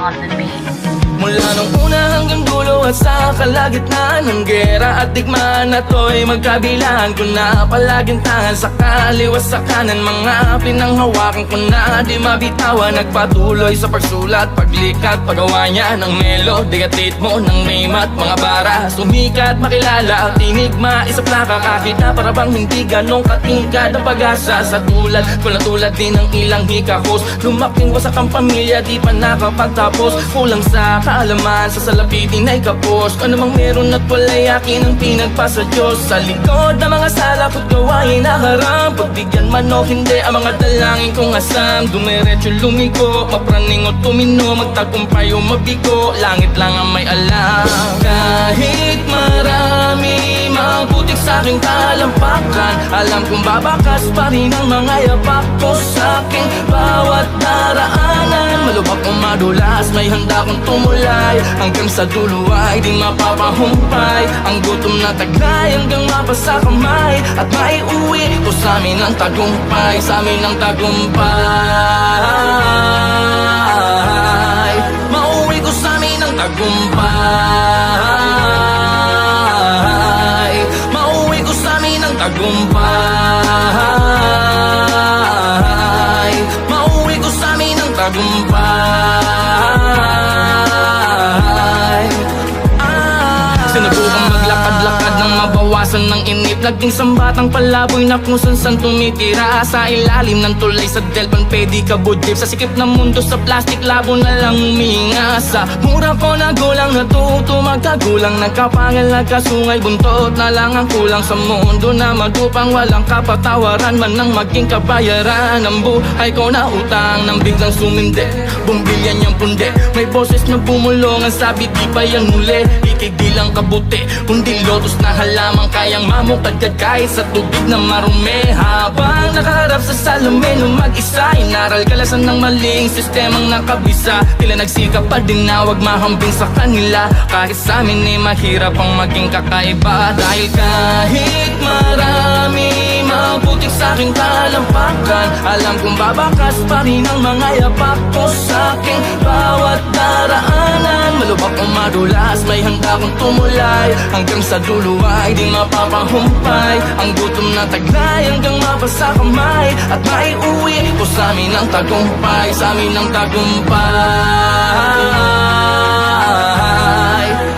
on the beat. Mula nung una hanggang dulo at sa kalagitnaan ng gera at digmaan na to'y magkabilaan ko na palaging tangan sa kaliwa sa kanan. Mga pinanghawakan ko na di mabitawan. Nagpatuloy sa pagsulat, paglikat, paggawa niya ng melody at ritmo ng name at mga bara. Sumikat, makilala at tinigma, isa plaka kahit na parabang hindi ganong katingkad ang pag-asa. Sa tulad ko na tulad din ng ilang hikahos, lumaking wasak ang pamilya, di pa nakapagtapos. Kulang sa kaalaman, sa salapitin ay kapos. Ano mang meron at wala'y akin ang pinagpasa Diyos. Sa likod ng mga sala ko't gawain nakaram, pagbigyan man o hindi ang mga dalangin kong asam. Dumiretso lumiko, mapraning o tumino, magtagumpay o mabigo, langit lang ang may alam. Kahit marami mabutik sa aking talampakan, alam kong babakas pa rin ang mga yapak ko sa aking bawat daraanan. Malubak o madulas, may handa kong tumulay, hanggang sa dulo ay di mapapahumpay. Ang gutom na taglay hanggang mapasa kamay, at maiuwi ko sa amin ang tagumpay, sa amin ang tagumpay. Mauwi ko sa amin ang tagumpay, mauwi ko sa amin ang tagumpay, mauwi ko sa amin ang tagumpay. Sinubukang maglakad-lakad nang mabawasan ng inip, naging sambatang palaboy na kung san tumitira. Sa ilalim ng tulay sa Delpan, pwede ka budip. Sa sikip ng mundo sa plastic, labo na lang huminga. Sa mura ko na gulang, natuto magkagulang, nagkapangal, nagkasungay, buntot na lang ang kulang. Sa mundo na magupang walang kapatawaran, man nang maging kabayaran. Ang buhay ko na utang nang biglang sumindi, bumbilyan niyang pundi. May boses na bumulong, ang sabi di pa yan muli. Ikig lang kabuti, kundi lotus na halamang kayang mamukadkad kahit sa tubig na marumi. Habang nakaharap sa salamin ng mag-isa, inaral kalasan ng maling sistemang nakabisa. Tila nagsikap pa din na wag mahambing sa kanila, kahit sa amin ay mahirap ang maging kakaiba. Dahil kahit marami mabutik sa aking talampakan, alam kong babakas pa rin ang mga yapak ko sa aking bawat daraanan. Malubak o madulas, may handa kong tumulay, hanggang sa dulo ay di mapapahumpay. Ang gutom na taglay hanggang mapasa kamay, at maiuwi ko sa amin ang tagumpay, sa amin ang tagumpay.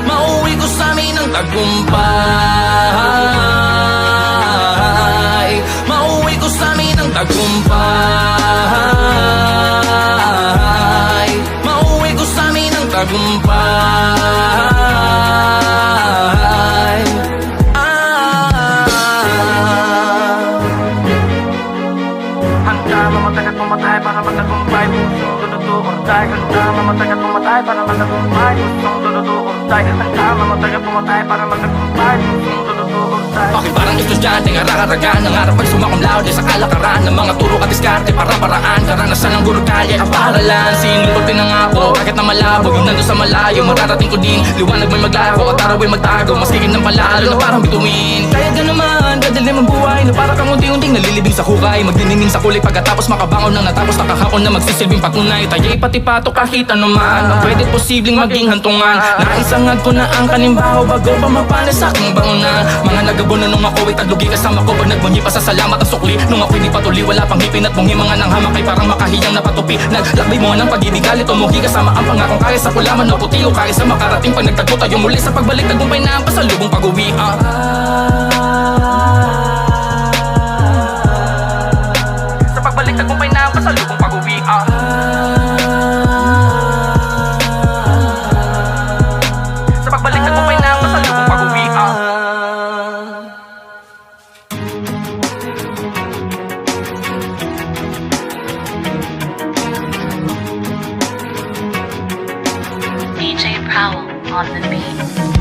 Mauwi ko sa amin ang tagumpay, mauwi ko sa amin ang tagumpay, mauwi ko sa amin ang tagumpay. Handa mamatay at pumatay para magtagumpay, pusong dududuortay. Handa mamatay at pumatay para magtagumpay, pusong dududuortay. Handa mamatay at pumatay para magtagumpay, pusong dududuortay. Bakit parang estudyante ng araragan, nangarap pag sumakumlaude sa kalakaran ng mga turo at diskarte para paraan. Karanasan ng guro kalye ang paralan, sinulot pinangako kahit na malabo. Yung nandun sa malayo, mararating ko din. Liwanag may maglako at araw ay magtago, mas kikid ng palalo na parang bituin. Kaya ganaman, dadalim ang buhay na para kang unti-unting nalilibing sa hukay. Magdiningning sa kulay pagkatapos makabangon ng natapos na kahapon na magsisilbing patunay. Tayo'y pati pato kahit anuman, ang pwede posibleng maging hantungan. Naisangad ko na ang kanimbaho bago pa mapanas sa aking bangunan. Mga nagabon na nung ako'y tadlugi kasama ko, pag nagbunyi pa sa salamat at sukli. Nung ako'y di patuli, wala pang hipin at bungi, mga nang hamak ay parang makahiyang napatupi. Naglakbay mo ng pag-ibig, galit umuhi kasama ang pangakong kaya sa kulaman o puti o kaya sa makarating. Pag nagtagpo tayo muli sa pagbalik, tagumpay na ang pasalubong pag-uwi. Sa pagbalik, tagumpay na ang pasalubong pag-uwi. Sa pagbalik, tagumpay na ang pasalubong pag-uwi. DJ Prowl on the beat.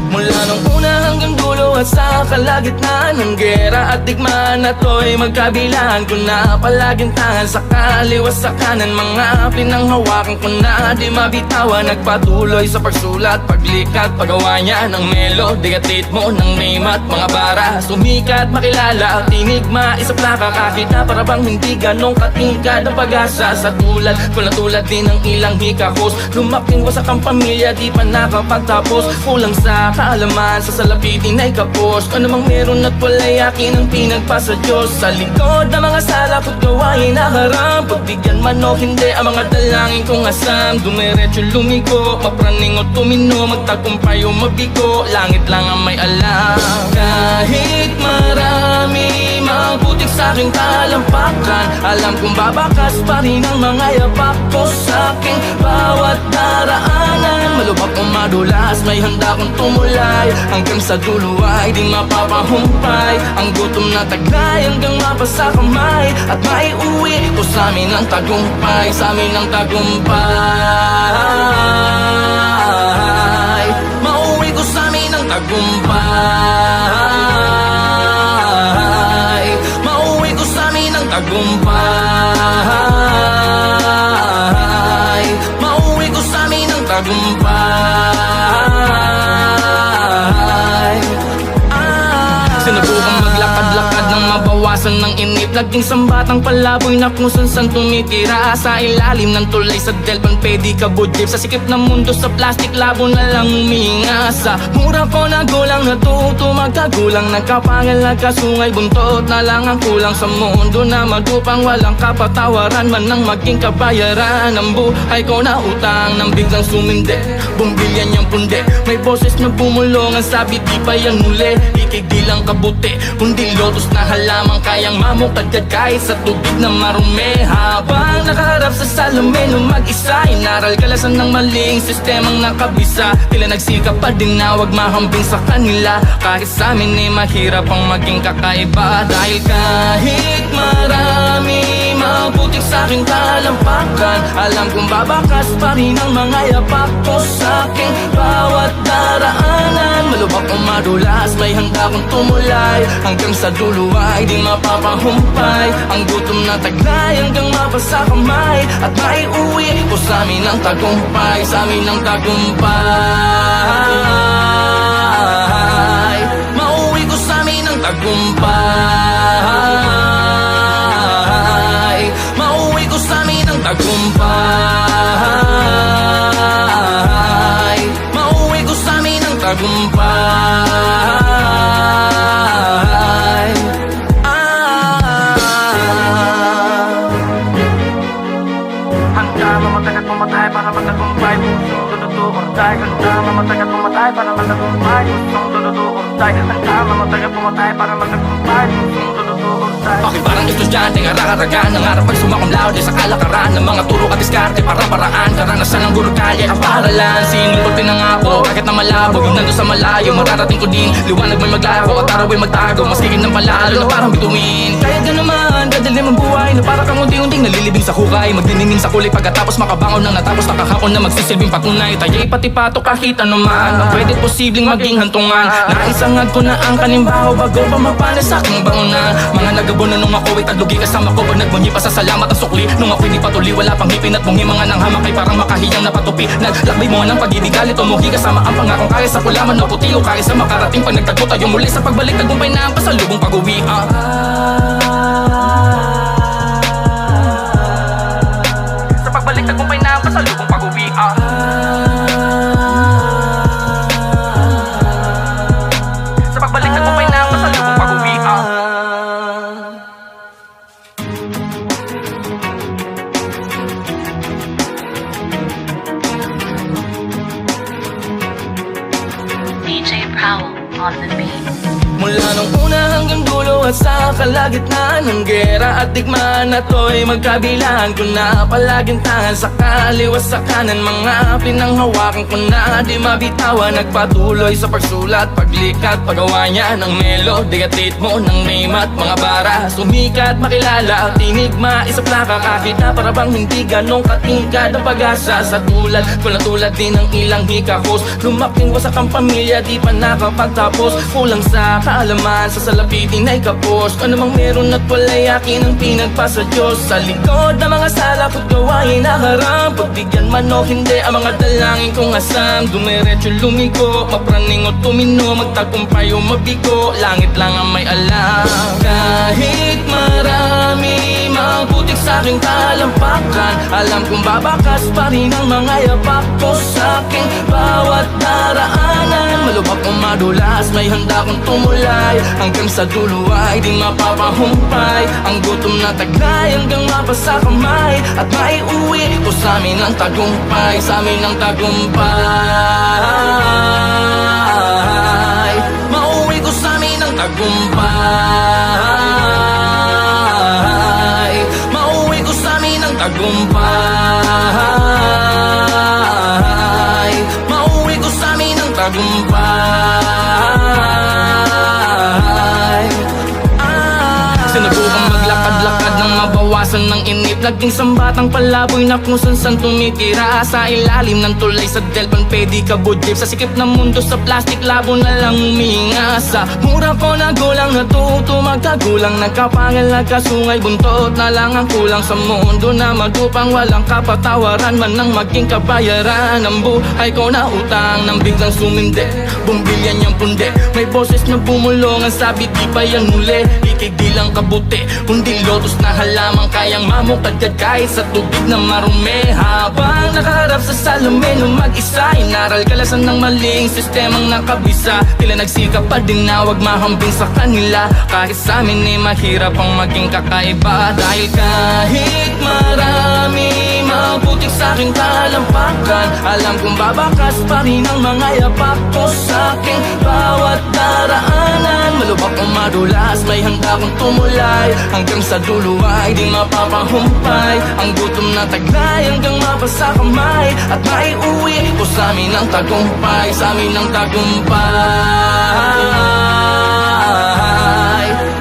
Mula nung una hanggang dulo gulo at sa kalagitnaan ng gera at digmaan na to'y magkabilaan ko na palaging tangan sa kaliwa sa kanan. Mga pinanghawakan ko na di mabitawan. Nagpatuloy sa pagsulat, paglikat, paggawa niya ng melody at ritmo ng name at mga bara. Sumikat, makilala at tinig, maisa plaka. Kakita para bang hindi ganong katingkad ang pag-asa sa tulad ko na tulad din ng ilang hikahos. Lumaking wasak ang pamilya, di pa nakapagtapos. Kulang sa kaalaman, sa salapitin ay kapos. Ano mang meron at wala'y akin ang pinagpasa Diyos. Sa likod ng mga sala ko't gawain naharap. Pagbigyan man o hindi ang mga dalangin kong asam. Dumiretso lumigo, mapraning o tumino, magtagumpay o mabigo, langit lang ang may alam. Kahit marami mabutik sa aking talampakan, alam kong babakas pa rin ang mga yapak ko sa aking bawat daraanan. Malubak o madulas, may handa kong tumulay, hanggang sa dulo ay di mapapahumpay. Ang gutom na taglay hanggang mapasa kamay, at maiuwi ito sa amin ang tagumpay, sa amin ang tagumpay. Mauwi ko sa amin ang tagumpay. Mauwi ko sa amin ang tagumpay. Mauwi ko sa amin ang tagumpay. Sinubukang maglakad-lakad nang mabawasan ng inip, naging sambatang palaboy na kung san tumitira. Sa ilalim ng tulay sa Delpan, pwede ka budlip. Sa sikip ng mundo sa plastic, labo na lang huminga. Sa mura ko na gulang, natuto magkagulang, nagkapangal, nagkasungay, buntot na lang ang kulang. Sa mundo na magupang walang kapatawaran man nang maging kabayaran. Ang buhay ko na utang nang biglang sumindi, bumbilyan niyang pundi. May boses na bumulong, ang sabi di pa yan muli. Ikig di lang kabuti, kundi lotus na halamang kayang mamukadkad kahit sa tubig na marumi. Habang nakaharap sa salamin ng mag-isa, inaral kalasan ng maling sistemang nakabisa. Tila nagsikap pa din na wag mahambing sa kanila, kahit sa amin ay mahirap ang maging kakaiba. Dahil kahit marami mabutik sa aking talampakan, alam kong babakas pa rin ang mga yapak ko sa aking bawat daraanan. Malubak o madulas, may handa kong tumulay, hanggang sa dulo ay di mapapahumpay. Ang gutom na taglay hanggang mapasa kamay, at maiuwi ko sa amin ang tagumpay, sa amin ang tagumpay. Mauwi ko sa amin ang tagumpay. Mauwi ko sa amin ang tagumpay. Mauwi ko sa amin ang tagumpay. Handa mamatay at pumatay para magtagumpay, pusong tututurtay. Handa mamatay at pumatay para magtagumpay, pusong tututurtay. Handa mamatay at pumatay para magtagumpay, pusong tututurtay. Okay, parang estudyante, ngarang-aragan, nangarap pag sumakumlaw sa kalakaran ng mga turo at diskarte para paraan. Karanasan ng guro kalye ang paralan, sinulot pinangako kahit na malabo. Yung nandun sa malayo, mararating ko din. Liwanag may maglako at araw ay magtago, masigin ng palalo na parang bituin. Kaya ka naman, dadalim ang buhay na para kang unti-unting nalilibing sa hukay. Magniningin sa kulay pagkatapos makabangon ng natapos nakahakon na magsisilbing patunay. Tayo'y pati pato kahit anuman, ang pwede posibleng maging hantungan. Naisangad ko na ang kanimbaho bago pa mapanas sa aking bangunan. Mga nagabon na nung ako'y tadlugi kasama ko, pag nagbunyi pa sa salamat at sukli. Nung ako'y di patuli, wala pang hipin at bungi, mga nang hamak ay parang makahiyang napatupi. Naglakbay mo ng pag-ibig, galit umuhi kasama ang pangakong kaya sa kulaman na puti o kaya sa makarating pag nagtagpo tayo muli sa pagbalik. Tagumpay na ang pasalubong pag-uwi. Sa pagbalik, tagumpay na ang pasalubong pag-uwi. Sa pagbalik, tagumpay na ang pasalubong pag-uwi. DJ Prowl on the beat. Mula nung una hanggang dulo at sa kalagitnaan ng gera at digmaan na to'y magkabilaan ko na palaging tangan sa kaliwa sa kanan. Mga pinanghawakan ko na di mabitawan. Nagpatuloy sa pagsulat, paglikat, paggawa niya ng melody at ritmo ng name at mga bara. Sumikat, makilala at tinig, maisa plaka. Kakita para bang hindi ganong katingkad ang pag-asa sa tulad ko na tulad din ng ilang hikahos. Lumaking wasak ang pamilya, di pa nakapagtapos. nakapagtapos. Kulang sa kaalaman, sa salapitin ay kapos. Ano mang meron at wala'y akin ang pinagpasa Diyos. Sa likod ng mga sala ko't gawain naharap. Pagbigyan man o hindi ang mga dalangin kong asam. Dumiretso lumiko, mapraning o tumino, magtagumpay o mabigo, langit lang ang may alam. Kahit marami mabutik sa aking talampakan, alam kong babakas pa rin ang mga yapak ko sa aking bawat daraanan. Malubak o madulas, may handa kong tumulay, hanggang sa dulo ay di mapapahumpay. Ang gutom na taglay hanggang mapasa kamay, at maiuwi ko sa amin ang tagumpay, sa amin ang tagumpay. Mauwi ko sa amin ang tagumpay. Mauwi ko sa amin ang tagumpay. Mauwi ko sa amin ang tagumpay. Sinubukang maglakad-lakad nang mabawasan ng inip, naging sambatang palaboy na kung san tumitira. Sa ilalim ng tulay sa Delpan pwede ka budip, sa sikip ng mundo sa plastic labo na lang huminga. Sa mura ko na gulang, natuto magkagulang, nagkapangal nagkasungay, buntot na lang ang kulang sa mundo na madupang walang kapatawaran man nang maging kabayaran. Ang buhay ko na utang nang biglang sumindi, bumbilyan niyang pundi, may boses na bumulong, ang sabi di pa yan muli. Ikig di lang kabuti, kundi lotus na halaman, kayang mamukadkad kahit sa tubig na marumi. Habang nakaharap sa salamin ng mag-isa, inaral kalasan ng maling sistemang nakabisa. Tila nagsikap pa din na wag mahambing sa kanila, kahit sa amin ay mahirap ang maging kakaiba. Dahil kahit marami mabutik sa aking talampakan, alam kong babakas pa rin ang mga yapak ko sa aking bawat daraanan. Malubak o madulas, may handa kong tumulay, hanggang sa dulo ay di mapapahumpay. Ang gutom na taglay hanggang mapasa kamay, at maiuwi ko sa amin ang tagumpay, sa amin ang tagumpay.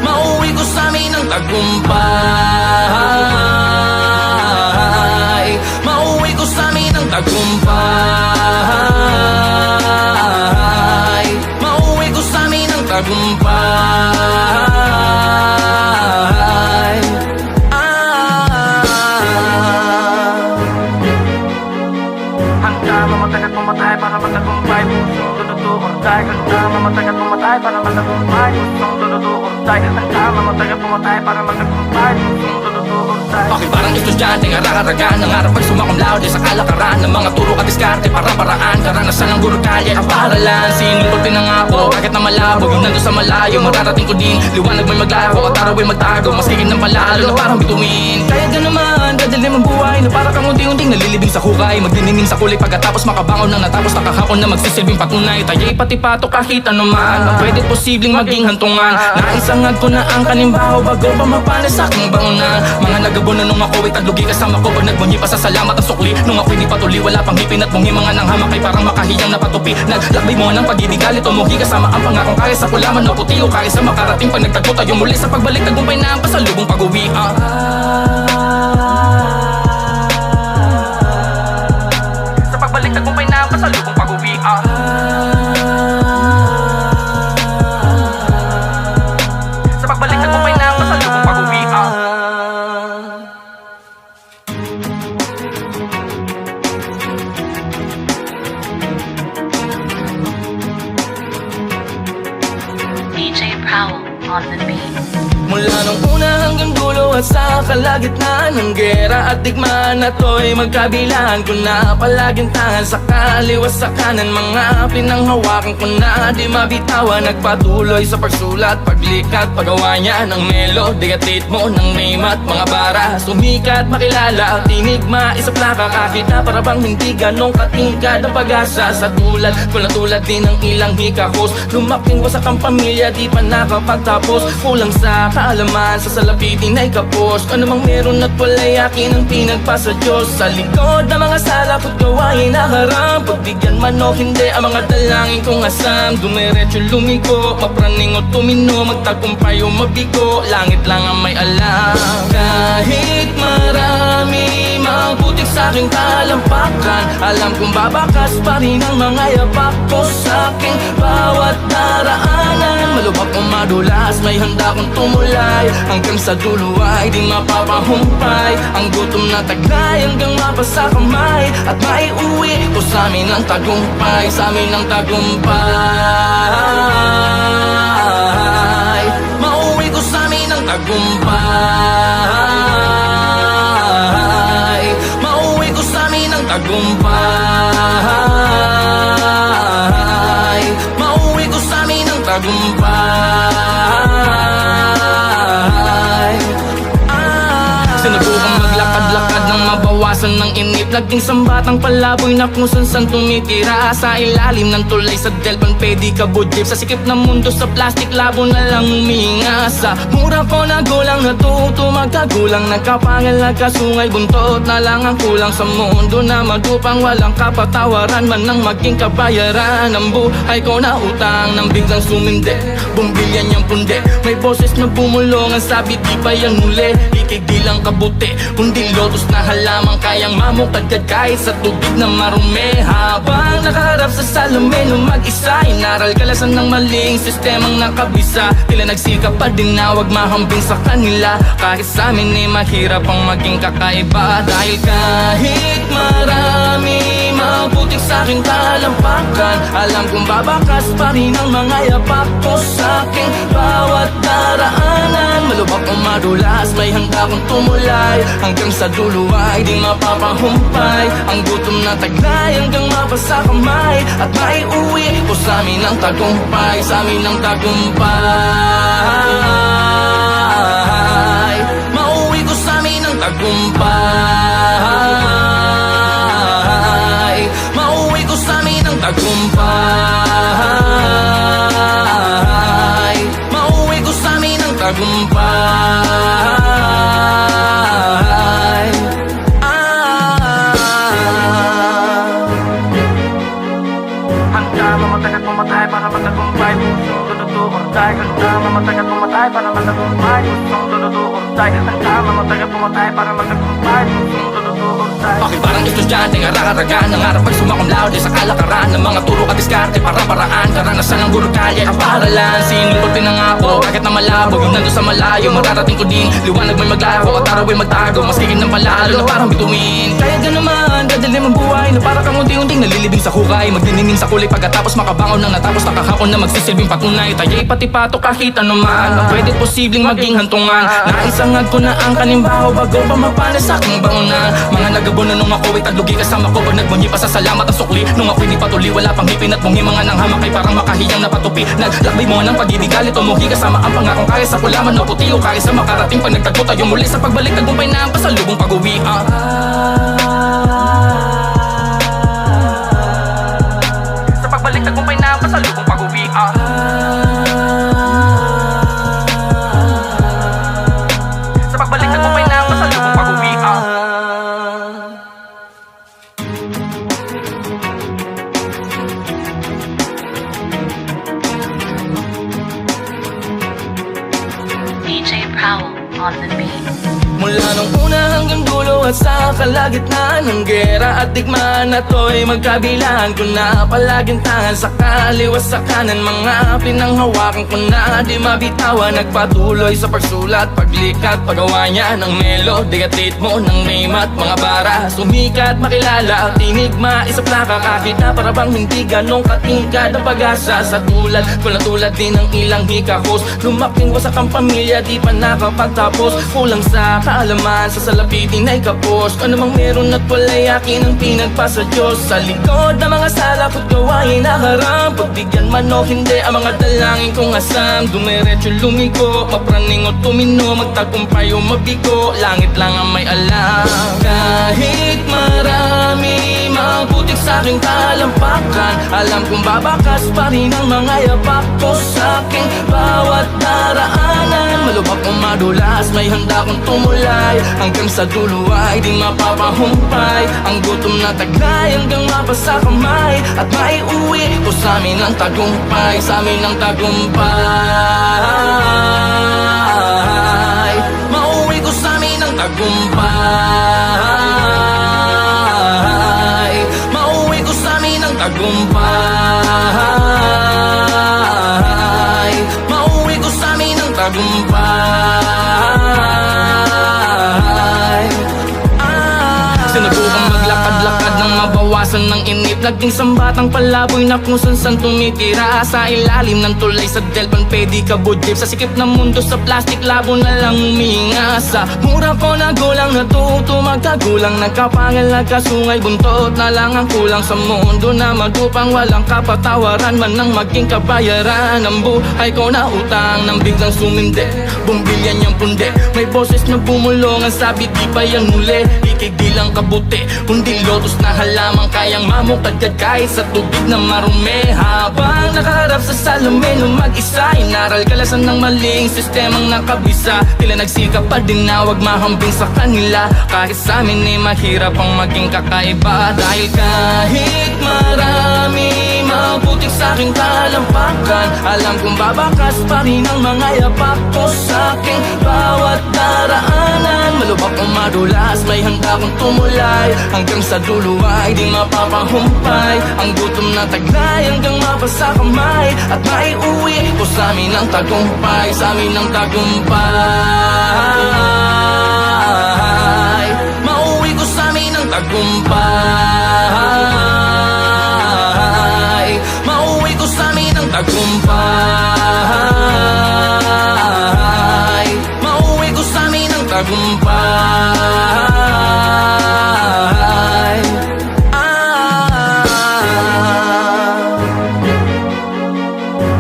Mauwi ko sa amin ang tagumpay. Mauwi ko sa amin ang tagumpay. Mauwi ko sa amin ang tagumpay. Handa mamatay at pumatay para matagumpay, pusong dududo or die. Handa mamatay at pumatay para matagumpay, pusong dududo or die. Handa mamatay at pumatay para matagumpay, pusong dududo or die. Okay, parang estudyante, ngararagan, nangarap pag sumakom laude sa kalakaran ng mga turo at diskarte para paraan. Karanasan ng guro kalye ang paralan, sinulot pinangako kahit na malabo, yung nandun sa malayo mararating ko din. Liwanag may maglaho at araw ay magtago, mas kigin ng palalo na parang bituin. Kaya ka naman, dadalim ang buhay na para kang unti-unting nalilibing sa hukay, magdiningin sa kulay pagkatapos makabangon ng natapos na kahapon na magsisilbing patunay. Tayo'y pati pato kahit anuman, ang pwede posibleng maging hantungan. Naisangag ko na ang kanimbaho bago pa mapanis sa aking bangunan. Mga nagabon na nung ako'y taglugi kasama ko, pag nagbunyi pa sa salamat at sukli. Nung ako'y di patuli, wala pang ngipin at bungi, mga nang hamak ay parang makahiyang napatupi. Naglakbay mo ng pag-ibig, galit o muhi kasama ang pangakong kaya sa kulaman o puti o kaya sa makarating. Pag nagtagpo tayo muli sa pagbalik, tagumpay na ang pasalubong pag-uwi. Sa pagbalik, tagumpay na ang pasalubong pag-uwi. Sa pagbalik, tagumpay na ang pasalubong pag-uwi. DJ Prowl on the beat. Mula nung una hanggang dulo at sa kalagitnaan ng gera at digmaan na to'y magkabilaan ko na palaging tangan sa kaliwa sa kanan. Mga pinanghawakan ko na di mabitawan, nagpatuloy sa pagsulat, paglikat, paggawa niya ng melody at ritmo ng name at mga bara. Sumikat, makilala at tinigma, isa plaka kakita para bang hindi ganong katingkad ang pag-asa. Sa tulad ko na tulad din ng ilang hikahos, lumaking wasak ang pamilya di pa nakapagtapos. Kulang sa kaalaman, sa salapitin tinay kapos. Ano mang meron at wala'y akin ang pinagpa sa Diyos. Sa likod ng mga sala ko't gawain naharap, pagbigyan man o hindi ang mga dalangin kong asam. Dumiretso lumiko, mapraning o tumino, magtagumpay o mabigo, langit lang ang may alam. Kahit marami mabutik sa aking talampakan, alam kong babakas pa rin ang mga yapak ko sa aking bawat daraanan. Malubak o madulas, may handa kong tumulay, hanggang sa dulo ay di mapapahumpay. Ang gutom na taglay hanggang mapasa kamay, at maiuwi ko sa amin ang tagumpay, sa amin ang tagumpay. Mauwi ko sa amin ang tagumpay, mauwi ko sa amin ang tagumpay, mauwi ko sa amin ang tagumpay. Sinubukang maglakad-lakad nang mabawasan ng inip, laging sambatang palaboy na kung san tumitira. Sa ilalim ng tulay sa Delpan pwede ka budip, sa sikip ng mundo sa plastic labo na lang huminga. Sa mura ko na gulang natuto magkagulang, nagkapangal nagkasungay, buntot na lang ang kulang sa mundo na madupang walang kapatawaran man nang maging kabayaran. Ang buhay ko na utang nang biglang sumindi, bumbilyan niyang pundi, may boses na bumulong, ang sabi di pa yan muli. Ikig di lang kabuti, kundi lotus na halamang kayang mamukadkad kahit sa tubig na marumi. Habang nakaharap sa salamin o mag-isa, inaral kalasan ng maling sistemang nakabisa. Tila nagsikap pa din na wag mahambing sa kanila, kahit sa amin ay mahirap ang maging kakaiba. Dahil kahit marami mabutik sa aking talampakan, alam kong babakas pa rin ang mga yapak ko sa aking bawat daraanan. Malubak o madulas, may handa kong tumulay, hanggang sa dulo ay di mapapahumpay. Ang gutom na taglay hanggang mapasa kamay, at maiuwi ko sa amin ang tagumpay, sa amin ang tagumpay. Mauwi ko sa amin ang tagumpay, mauwi ko sa amin ang tagumpay, mauwi ko sa amin ang tagumpay. Handa mamatay at pumatay para magtagumpay, pusong tututuortay. Handa mamatay at pumatay para magtagumpay, pusong tututuortay. Handa mamatay at pumatay para magtagumpay, pusong tututuortay. Bakit parang estudyante, arang-aragan, nangarap pag sumakom laude sa kalakaran ng mga turo at diskarte para paraan. Karanasan ng guro kalye ang paralan, sinulot pinangako kahit na malabo, yung nandun sa malayo mararating ko din. Liwanag may maglako at araw ay magtago, mas kiging ng palalo na parang bituin. Kaya ganaman, dadalim ang buhay na para kang unti-unting nalilibing sa hukay, magdiningin sa kulay pagkatapos makabangon ng natapos na kahapon na magsisilbing patunay. Tayo'y pati pato kahit anuman, ang pwede posibleng maging hantungan. Naisangag ko na ang kanimbaho bago pa mapanas sa aking bangunan. Mga nagabono nung ako'y taglugi kasama ko, pag nagbunyi pa sa salamat at sukli. Nung ako'y di patuli, wala pang ngipin at bungi, mga nang hamak ay parang makahiyang napatupi. Naglakbay mo ng pag-ibig, galit o muhi kasama ang pangakong kaya sa kulaman o puti o kaya sa makarating. Pag nagtagpo tayo muli sa pagbalik, tagumpay na ang pasalubong pag-uwi. Sa pagbalik, tagumpay na ang pasalubong pag-uwi. Sa pagbalik, tagumpay na ang pasalubong pag-uwi. DJ Powell on the beat. Mula nung una hanggang dulo at sa kalagitnaan ng gera at digmaan na to'y magkabilaan ko na palaging tangan sa kaliwa sa kanan. Mga pinanghawakan ko na di mabitawan, nagpatuloy sa pagsulat, paglikat, paggawa niya ng melody at ritmo ng name at mga bara. Sumikat, makilala at tinigma, isa plaka kahit na para bang hindi ganong katingkad ang pag-asa. Sa tulad ko na tulad din ng ilang hikahos, lumaking wasak ang pamilya, di pa nakapagtapos. Kulang sa kaalaman, sa salapitin ay kapos. Ano mang meron at wala'y akin ang pinagpa sa Diyos. Sa likod ng mga sala ko't gawain naharap, pagbigyan man o hindi ang mga dalangin kong asam. Dumiretso lumiko, mapraning o tumino, magtagumpay o mabigo, langit lang ang may alam. Kahit marami mabutik sa aking talampakan, alam kong babakas pa rin ang mga yapak ko sa aking bawat daraanan. malubak o madulas, may handa kong tumulay. Hanggang sa dulo ay di mapapahumpay. Ang gutom na taglay hanggang mapasa kamay. At maiuwi ko sa amin ang tagumpay, sa amin ang tagumpay. Mauwi ko sa amin ang tagumpay. Mauwi ko sa amin ang tagumpay. Mauwi ko sa amin ang tagumpay. Sinubukang maglakad-lakad nang mabawasan ng init. Naging sambatang palaboy na kung san tumitira. Sa ilalim ng tulay sa Delpan pwede ka budip. Sa sikip ng mundo sa plastic labo na lang huminga. Sa mura ko na gulang natuto magkagulang. Nagkapangal nagkasungay buntot na lang ang kulang. Sa mundo na magupang walang kapatawaran man nang maging kabayaran. Ang buhay ko na utang nang biglang sumindi. Bumbilyan niyang pundi. May boses na bumulong. Ang sabi di pa yan muli. Ikig di lang kabuti kundi lotus na halamang kayang mamukadkad kahit sa tubig na marumi. Habang nakaharap sa salamin ng mag-isa, inaral kalasan ng maling sistemang nakabisa. Tila nagsikap pa din na wag mahambing sa kanila. Kahit sa amin ay mahirap ang maging kakaiba. Dahil kahit marami mabuting sa aking talampakan, alam kong babakas pa rin ang mga yapak ko sa aking bawat daraanan. Malubak o madulas, may handa kong tumulay. Hanggang sa dulo ay di mapapahumpay. Ang gutom na taglay hanggang mapasa kamay. At maiuwi ko sa amin ang tagumpay, sa amin ang tagumpay. Mauwi ko sa amin ang tagumpay. Mauwi ko sa amin ang tagumpay. Mauwi ko sa amin ang tagumpay.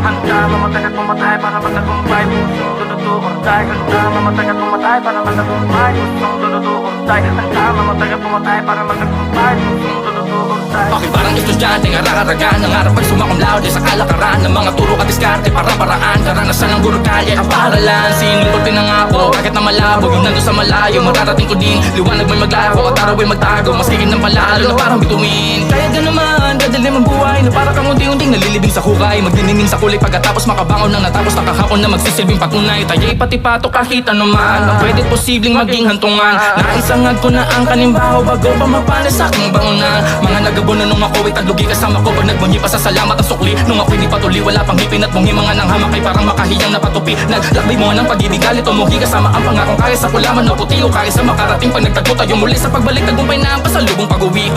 Handa mamatay at pumatay para matagumpay. Pusong dududuurtay. Handa mamatay at pumatay para matagumpay. Pusong dududuurtay. Handa mamatay at pumatay para matagumpay. Pusong dududuurtay. Bakit parang estudyante ng araragan? Nangarap ay sumakumlaude sa kalakaran ng mga turo at diskarte para paraan. Karanasan ng guro kalye ang paralan. Sinulot pinangako kahit na malabo. Yung nandun sa malayo mararating ko din. Liwanag may maglako at araw ay magtago. Mas higit ng palalo na parang bituin. Kaya ganaman, dadalim ang buhay na para kang unti-unting nalilibing sa hukay. Magdiningning sa kulay pagkatapos makabangon ng natapos na kahapon na magsisilbing patunay. Tayo'y pati pato kahit anuman. Ang pwede posibleng maging hantungan. Naisangad ko na ang kanimbaho bago pa mapanas sa aking bangunan. Mga nagabon na nung ako'y taglugi kasama ko. Pag nagbunyi pa sa salamat at sukli. Nung ako'y di patuli wala pang hipin at bungi. Mga nang hamak ay parang makahiyang napatupi. Naglakbay mo ng pag-ibig galit umuhi kasama ang pangakong kaya sa kulaman o puti o kaya sa makarating. Pag nagtagpo tayo muli sa pagbalik tagumpay na ang pasalubong pag-uwi.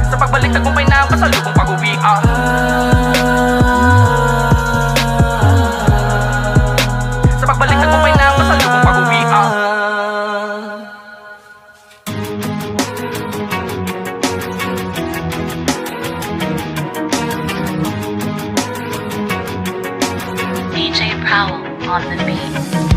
Sa pagbalik tagumpay na ang pasalubong pag-uwi. Sa pagbalik tagumpay na ang pasalubong pag-uwi. DJ Powell on the beat.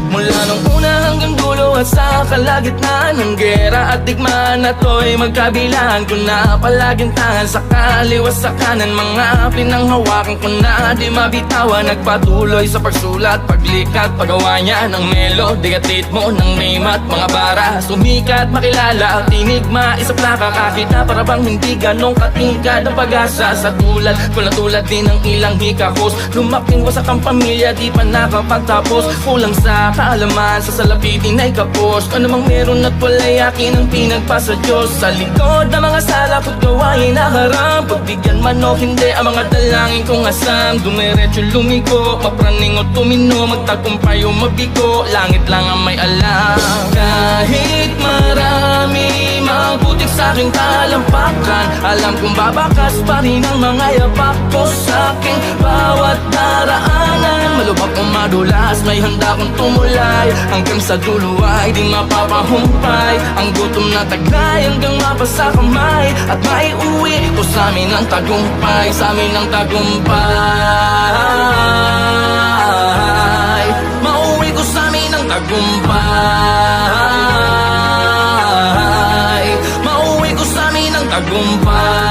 Mula nung una hanggang dulo at sa kalagitnaan ng gera at digmaan na to'y magkabilaan ko na palaging tangan sa kaliwa sa kanan. Mga pinanghawakan ko na di mabitawan. Nagpatuloy sa pagsulat, paglikat, paggawa niya ng melody at ritmo ng name at mga bara. Sumikat, makilala at tinigma, isa plaka kakita para bang hindi ganong katingkad ang pag-asa. Sa tulad ko na tulad din ng ilang hikahos. Lumaking wasak ang pamilya, di pa nakapagtapos. Kulang sa kaalaman, sa salapitin ay kapos. Ano mang meron at wala'y akin ang pinagpasa Diyos. Sa likod ng mga sala ko't gawain na harap. Pagbigyan man o hindi ang mga dalangin kong asam. Dumiretso lumigo, mapraning o tumino, magtagumpay o mabigo, langit lang ang may alam. Kahit marami mabutik sa aking talampakan, alam kong babakas pa rin ang mga yapak ko sa aking bawat daraanan. Malubak o madulas, may handa kong tumulay. Hanggang sa dulo ay di mapapahumpay. Ang gutom na taglay hanggang mapasa kamay. At maiuwi ko sa amin ang tagumpay, sa amin ang tagumpay. Mauwi ko sa amin ang tagumpay. Mauwi ko sa amin ang tagumpay.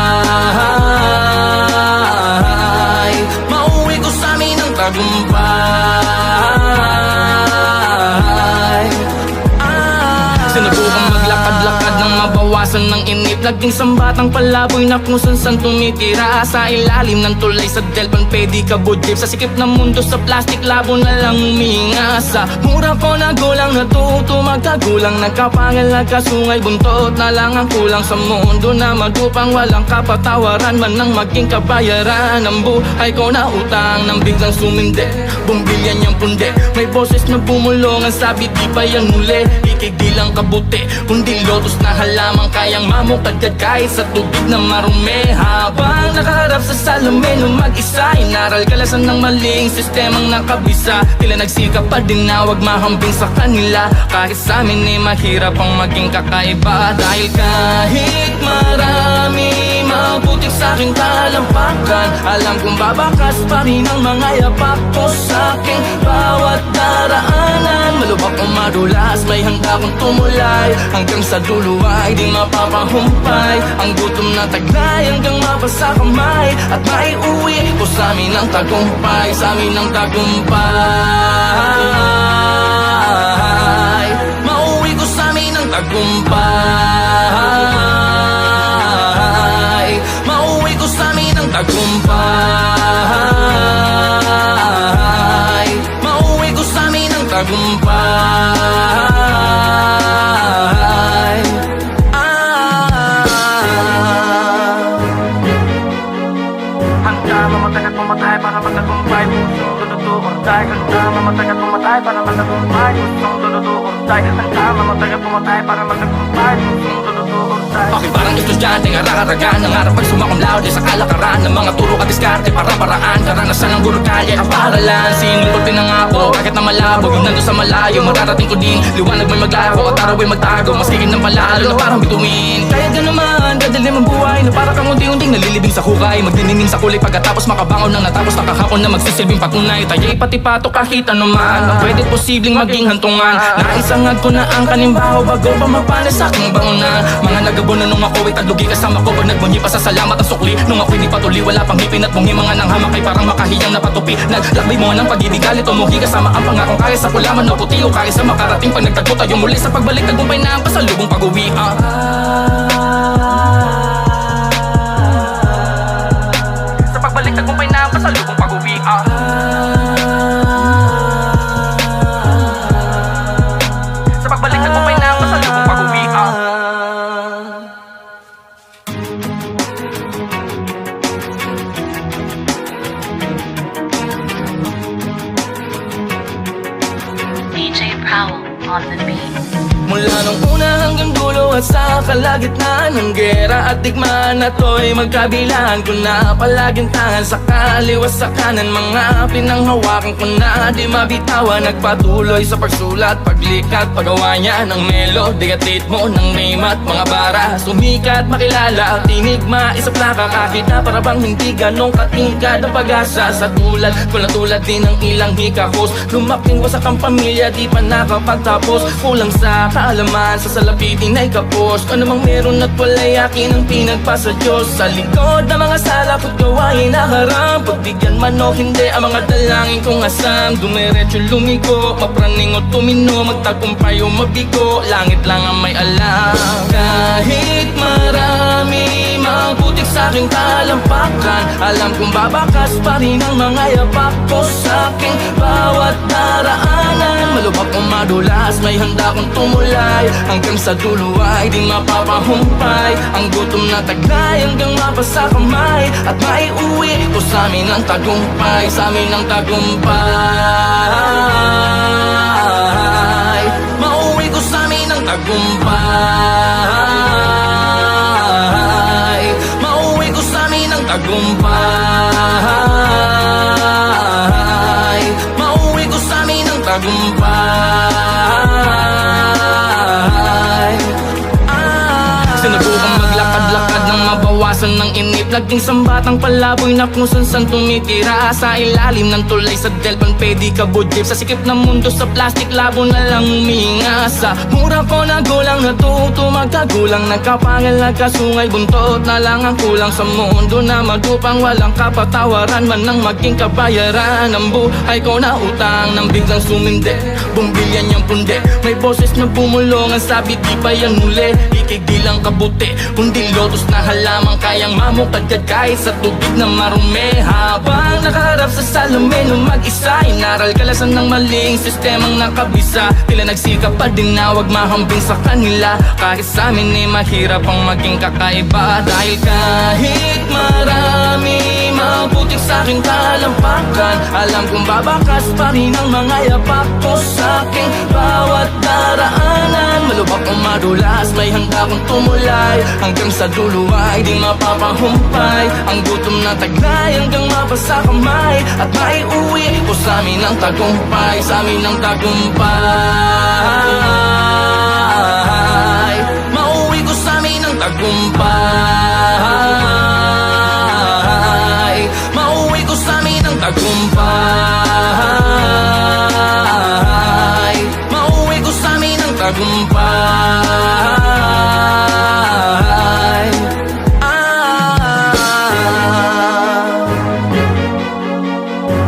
Naging sambatang palaboy na kung saan tumitira. Sa ilalim ng tulay sa Delpan pwede ka budlip. Sa sikip ng mundo sa plastic labo na lang huminga. Sa mura ko na gulang natuto magkagulang. Nagkapangal nagkasungay buntot na lang ang kulang. Sa mundo na magupang walang kapatawaran man nang maging kabayaran. Ang buhay ko na utang nang biglang sumindi. Bumbilyan niyang pundi. May boses na bumulong ang sabi di pa yan muli. Ikig di lang kabuti kundi lotus na halamang kayang mamukadkad kahit sa tubig na marumi. Habang nakaharap sa salamin ng mag-isa, inaral kalasan ng maling sistemang nakabisa. Tila nagsikap pa din na wag mahambing sa kanila. Kahit sa amin ay mahirap ang maging kakaiba. Dahil kahit marami mabutik sa aking talampakan, alam kong babakas pa rin ang mga yapak ko sa aking bawat daraanan. Malubak o madulas, may handa kong tumulay hanggang sa dulo ay di mapapahumpay. Ang gutom na taglay hanggang mapasa kamay at maiuwi ko sa amin ang tagumpay, sa amin ang tagumpay. Mauwi ko sa amin ang tagumpay. Mauwi ko sa amin ang tagumpay. Mauwi ko sa amin ang tagumpay. Handa mamatay at pumatay para magtagumpay. Pusong tututurtay. Handa mamatay at pumatay para magtagumpay. Pusong tututurtay. Handa mamatay at pumatay para magtagumpay. Pusong tututurtay. Aking parang estudyante ng arang-aragan. Nangarap pag sumakumlaw sa kalakaran ng mga turo at diskarte para paraan. Karanasan ng guro kalye ang paralan. Sinulot pinangako kahit na malabo. Yung nandun sa malayo mararating ko din. Liwanag may maglako at araw ay magtago. Masigin ng palalo na parang bituin. Kaya ka naman dadalim ang buhay na para kang unti-unting nalilibing sa hukay. Magdiningin sa kulay pagkatapos makabangon ng natapos na kahapon na magsisilbing patunay. Tayo'y pati pato kahit anuman ang pwede posibleng maging hantungan. Naisangad ko na ang kanimbaho bago pa mapanas sa aking bangunan. Mga nagabono nung ako'y tadlugi kasama ko pag nagbunyi pa sa salamat at sukli. Nung ako'y di patuli wala pang hipin at bungi mga nang hamak ay parang makahiyang napatupi. Naglakbay mo ng pag-ibig galit umuhi kasama ang pangakong kaya sa kulaman o puti o kaya sa makarating pag nagtagpo tayo muli sa pagbalik tagumpay na ang pasalubong pag-uwi. Sa pagbalik tagumpay na ang pasalubong pag-uwi. Sa pagbalik tagumpay na ang pasalubong pag-uwi. DJ Prowl on the beat. Mula nung una hanggang dulo at sa kalagitnaan ng gera at digmaan na to'y magkabilaan ko na palaging tangan sa kaliwa sa kanan. Mga pinanghawakan ko na di mabitawan. Nagpatuloy sa pagsulat, paglikat, paggawa niya ng melody at ritmo ng name at mga bara. Sumikat, makilala at tinigma, isa plaka kahit na para bang hindi ganong katingkad ang pag-asa. Sa tulad ko na tulad din ng ilang hikahos. Lumaking wasak ang pamilya, di pa nakapagtapos. Kulang sa kaalaman, sa salapitin ay kapos. Ano mang meron at wala'y akin ang pinagpasa Diyos. Sa likod ng mga sala ko't gawain naharap. Pagbigyan man o hindi ang mga dalangin kong asam. Dumiretso lumiko, mapraning o tumino, magtagumpay o mabigo, langit lang ang may alam. Kahit marami mabutik sa aking talampakan, alam kong babakas pa rin ang mga yapak ko sa aking bawat daraanan. Malubak o madulas, may handa kong tumulay hanggang sa dulo ay di mapapahumpay. Ang gutom na taglay hanggang mapasa kamay at maiuwi ko sa amin ang tagumpay, sa amin ang tagumpay. Mauwi ko sa amin ang tagumpay. Mauwi ko sa amin ang tagumpay. Mauwi ko sa amin ang tagumpay. Sinubukang maglakad-lakad ng mabawasan ng init Naging sambatang palaboy na kung san tumitira. Sa ilalim ng tulay sa Delpan pwede ka budip. Sa sikip ng mundo sa plastic labo na lang huminga. Sa mura ko na gulang natuto magkagulang. Nagkapangal nagkasungay buntot na lang ang kulang. Sa mundo na madupang walang kapatawaran man nang maging kabayaran. Ang buhay ko na utang nang biglang sumindi. Bumbilyan niyang pundi. May boses na bumulongan sabi di pa yan muli. Ikig di lang kabuti kundi lotus na halaman kayang mamukadkad kahit sa tubig na marumi. Habang nakaharap sa salamin ng mag-isa, inaral kalasan ng maling sistemang nakabisa. Tila nagsikap pa din na wag mahambing sa kanila. Kahit sa amin ay mahirap ang maging kakaiba. Dahil kahit marami mabuting sa aking talampakan, alam kong babakas pa rin ang mga yapak ko sa aking bawat daraanan. Malubak o madulas, may handa kong tumulay hanggang sa dulo ay di mapapahumpay. Ang gutom na taglay hanggang mapasa kamay at maiuwi ko sa amin ang tagumpay, sa amin ang tagumpay. Mauwi ko sa amin ang tagumpay. Mauwi ko sa amin ang tagumpay. Mauwi ko sa amin ang tagumpay.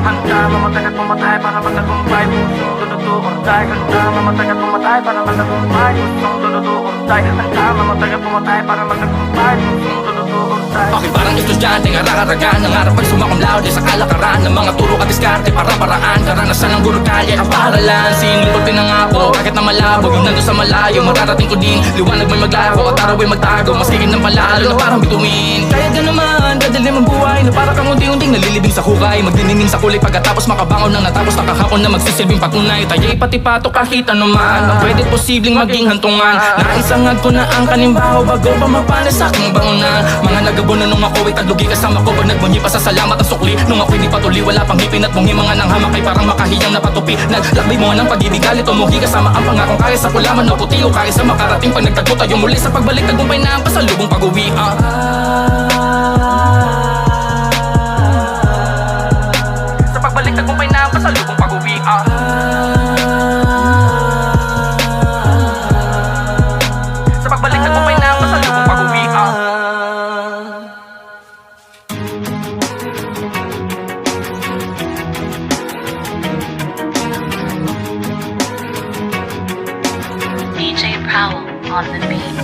Handa mamatay at pumatay para magtagumpay. Pusong dududo or die. Handa mamatay at pumatay para magtagumpay. Pusong dududo or die. Handa mamatay at pumatay para magtagumpay. Pusong dududo or die. Bakit parang estudyante ngararagan nangarap pag sumakom laude sa kalakaran ng mga turo at diskarte para paraan. Karanasan ng guro kalye ang paralan. Sinulot pinangako kahit na malabo yung nandun sa malayo. Mararating ko din liwanag may maglaho at araw ay magtago. Mas kigin ng palalo na parang bituin. Kaya ganaman dadalim ang buhay na para kang unti-unting nalilibing sa hukay. Magdiningin sa kulay pagkatapos makabangon ng natapos na kahapon na magsisilbing patunay. Taya'y pati pato kahit anuman ang pwede posibleng maging hantungan. Naisangag ko na ang kanimbaho bago pa mapanis sa aking bangunan. Mga nagabon na nung ako'y taglugi kasama ko pag nagbunyi pa sa salamat at sukli. Nung ako'y di patuli wala pang ngipin at bungi mga nang hamak ay parang makahiyang napatupi. Naglakbay mo ng pag-ibig galit umuhi kasama ang pangakong kaya sa kulaman na puti o kaya sa makarating pag nagtagpo tayo muli sa pagbalik tagumpay na ang pasalubong pag-uwi. Sa pagbalik tagumpay na ang pasalubong pag-uwi. Sa pagbalik tagumpay na ang pasalubong pag-uwi. DJ Prowl on the beat.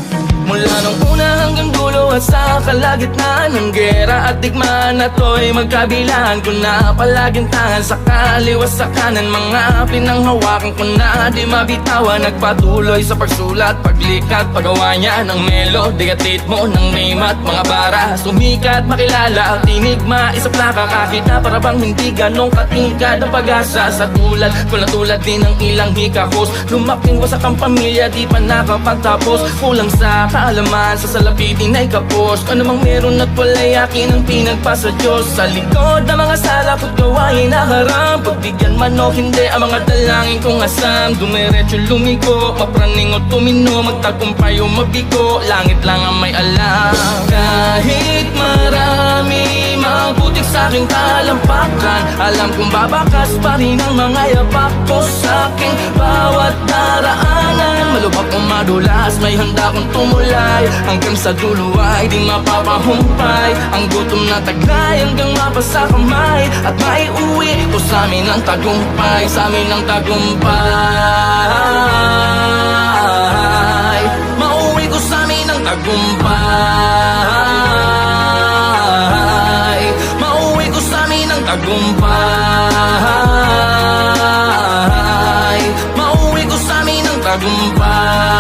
Mula nung una hanggang dulo at sa kalagitnaan ng gera at digmaan na to'y magkabilaan ko na palaging tangan sa kaliwa sa kanan. Mga pinanghawakan ko na di mabitawan. Nagpatuloy sa pagsulat, paglikat, paggawa niya ng melody at ritmo ng rima at mga bara. Sumikat, makilala at tinigma, isa plaka kakita para bang hindi ganong katingkad ang pag-asa. Sa tulad ko na tulad din ng ilang hikahos. Lumaking wasak ang pamilya, di pa nakapagtapos. Kulang sa kaalaman, sa salapitin ay kapos. Ano mang meron at wala'y akin ang pinagpasa Diyos. Sa likod ng mga sala ko't gawain na haram. Pagbigyan man o hindi ang mga dalangin kong asam. Dumiretso lumiko, mapraning o tumino, magtagumpay o mabigo, langit lang ang may alam. Kahit marami mabuting sa aking talampakan, alam kong babakas pa rin ang mga yapak ko sa aking bawat daraanan. Malubak o madulas, may handa kong tumulay hanggang sa dulo ay di mapapahumpay. Ang gutom na taglay hanggang mapasa kamay at maiuwi ko sa amin ang tagumpay, sa amin ang tagumpay. Mauwi ko sa amin ang tagumpay. Mauwi ko sa amin ang tagumpay. Mauwi ko sa amin ang tagumpay.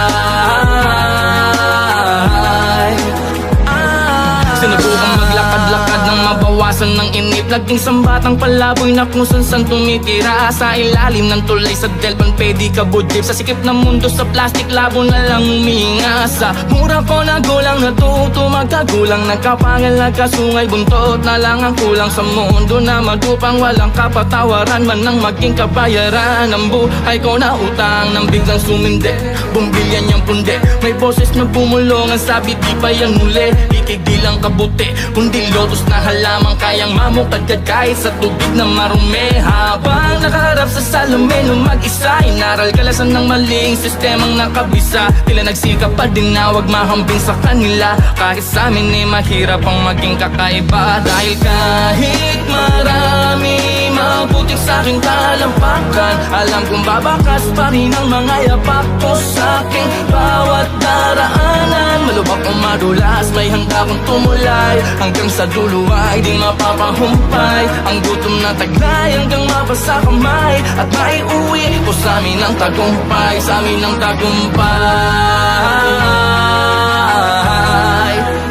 Sinubukang maglakad-lakad ng mabawa mabawasan ng inip. Naging sambatang palaboy na kung san tumitira. Sa ilalim ng tulay sa Delpan pwede ka budlip. Sa sikip ng mundo sa plastic labo na lang huminga. Sa mura ko na gulang natuto magkagulang. Nagkapangal nagkasungay buntot na lang ang kulang. Sa mundo na madupang walang kapatawaran man nang maging kabayaran. Ang buhay ko na utang nang biglang sumindi. Bumbilyan niyang pundi. May boses na bumulong ang sabi di pa yan muli. Ikig di lang kabuti kundi lotus na halamang kayang mamukadkad kahit sa tubig na marumi. Habang nakaharap sa salamin ng mag-isa, inaral kalasan ng maling sistemang nakabisa. Tila nagsikap pa din na wag mahambing sa kanila. Kahit sa amin ay mahirap ang maging kakaiba. Dahil kahit marami mabuting sa aking talampakan, alam kong babakas pa rin ang mga yapak ko sa aking bawat daraanan. Malubak o madulas, may handa kong tumulay hanggang sa dulo ay di mapapahumpay. Ang gutom na taglay hanggang mapasa kamay at maiuwi ko sa amin ang tagumpay, sa amin ang tagumpay.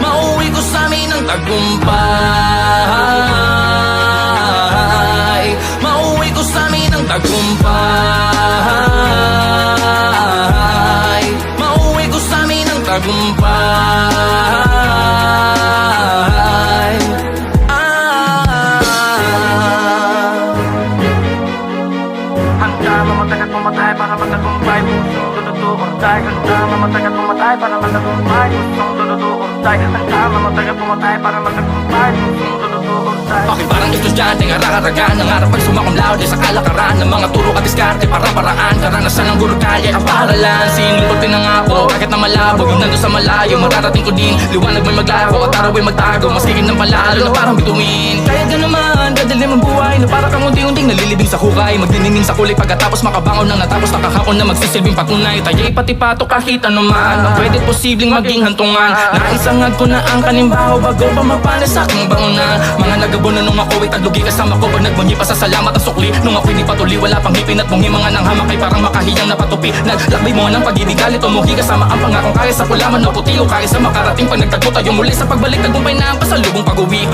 Mauwi ko sa amin ang tagumpay. Mauwi ko sa amin ang tagumpay. Mauwi ko sa amin ang tagumpay. Handa mamatay at pumatay para magtagumpay. Pusong dududo orday. Handa mamatay at pumatay para magtagumpay. Pusong dududo orday. Handa mamatay at pumatay para magtagumpay. Pusong dududo orday. Bakit parang estudyante ng araragan nangarap pag sumakumlaw di sa kalakaran ng mga turo at diskarte para paraan. Karanasan ng guro kalye ang paralan. Sinulot pinangako kahit na malabo yung nandun sa malayo. Mararating ko din liwanag may maglaho at araw ay magtago. Mas kigin ng palalo na parang bituin. Kaya ganaman kadilim ang buhay na para kang unti-unting nalilibing sa hukay. Magdiningin sa kulay pagkatapos makabangon ng natapos na kahapon na magsisilbing patunay. Tayo'y pati pato kahit anuman ang pwede posibleng maging hantungan. Naisangag ko na ang kanimbaho bago pa mapanas sa aking bangunan. Mga nagabono nung ako'y taglugi kasama ko pag nagbunyi pa sa salamat at sukli. Nung ako'y di patuli wala pang ngipin at bungi mga nang hamak ay parang makahiyang napatupi. Naglakbay mo ng pag-ibig galit umuhi kasama ang pangakong kaya sa kulaman na puti o kaya sa makarating pag nagtagpo tayo muli sa pagbalik tagumpay na ang pasalubong pag-uwi.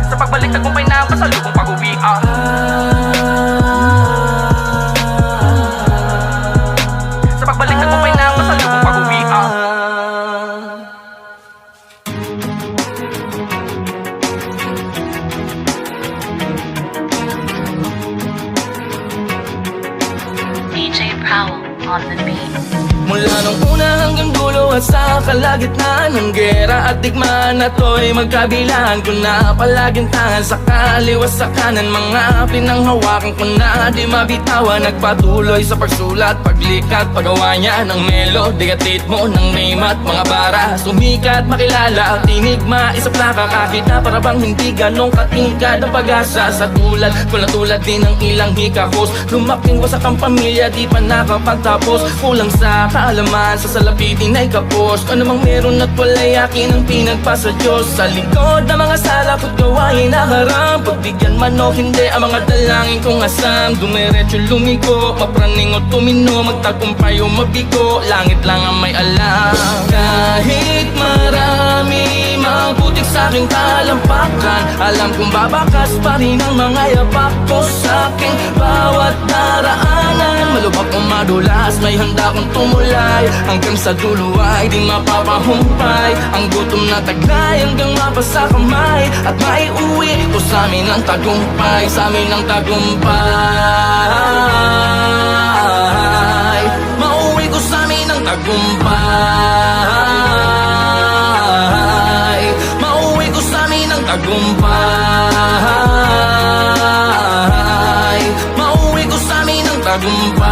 Sa pagbalik tagumpay na ang pasalubong pag-uwi. Sa pagbalik tagumpay na ang pasalubong pag-uwi. DJ Powell on the beat. Mula nung una hanggang dulo at sa kalagitnaan ng gera at digmaan na to'y magkabilaan ko na palaging tangan sa kaliwa sa kanan. Mga pinanghawakan ko na di mabitawan. Nagpatuloy sa pagsulat, paglikat, paggawa niya ng melody at ritmo ng name at mga bara. Sumikat, makilala at tinigma, isa plaka kahit na para bang hindi ganong katingkad ang pag-asa. Sa tulad ko na tulad din ng ilang hikahos. Lumaking wasak ang pamilya, di pa nakapagtapos. Kulang sa kaalaman, sa salapitin ay kapos. Ano mang meron at wala'y akin ang pinagpasa Diyos. Sa likod ng mga sala ko't gawain nakaram. Pagbigyan man o hindi ang mga dalangin kong asam. Dumiretso lumiko, mapraning o tumino, magtagumpay o mabigo, langit lang ang may alam. Kahit marami mabuting sa aking talampakan, alam kong babakas pa rin ang mga yapak ko sa aking bawat daraanan. Malubak o madulas, may handa kong tumulay hanggang sa dulo ay di mapapahumpay. Ang gutom na taglay hanggang mapasa kamay at maiuwi ko sa amin ang tagumpay, sa amin ang tagumpay. Mauwi ko sa amin ang tagumpay. Mauwi ko sa amin ang tagumpay. Mauwi ko sa amin ang tagumpay.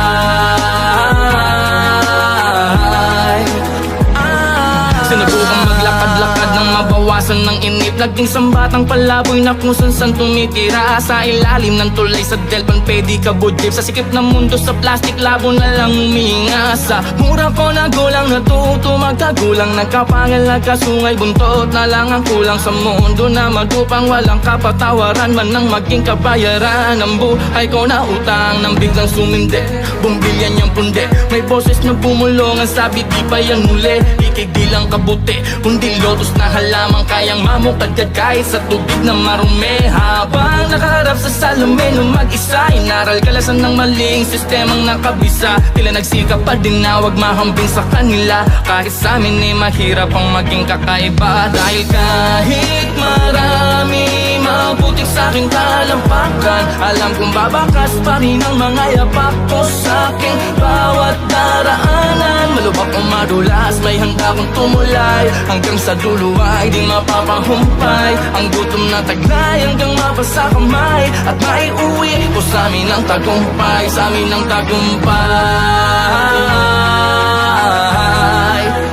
Sinubukang maglakad-lakad nang mabawasan ng inip. Naging sambatang palaboy na kung san tumitira. Sa ilalim ng tulay sa Delpan pwede ka budlip. Sa sikip ng mundo sa plastic labo na lang huminga. Sa mura ko na gulang natuto magkagulang. Nagkapangal nagkasungay buntot na lang ang kulang. Sa mundo na madupang walang kapatawaran man nang maging kabayaran. Ang buhay ko na utang nang biglang sumindi. Bumbilyan niyang pundi. May boses na bumulong ang sabi di pa yan muli. Ikig di lang kabuti, kundi lotus na halamang kayang mamukadkad kahit sa tubig na marumi. Habang nakaharap sa salamin ng mag-isa, inaral kalasan ng maling sistemang nakabisa. Tila nagsikap pa din na wag mahambing sa kanila, kahit sa amin ay mahirap ang maging kakaiba. Dahil kahit marami mabutik sa aking talampakan, alam kong babakas pa rin ang mga yapak ko sa aking bawat daraanan. Malubak o madulas, may handa kong tumulay, hanggang sa dulo ay di mapapahumpay. Ang gutom na taglay hanggang mapasa kamay, at maiuwi ko sa amin ang tagumpay, sa amin ang tagumpay.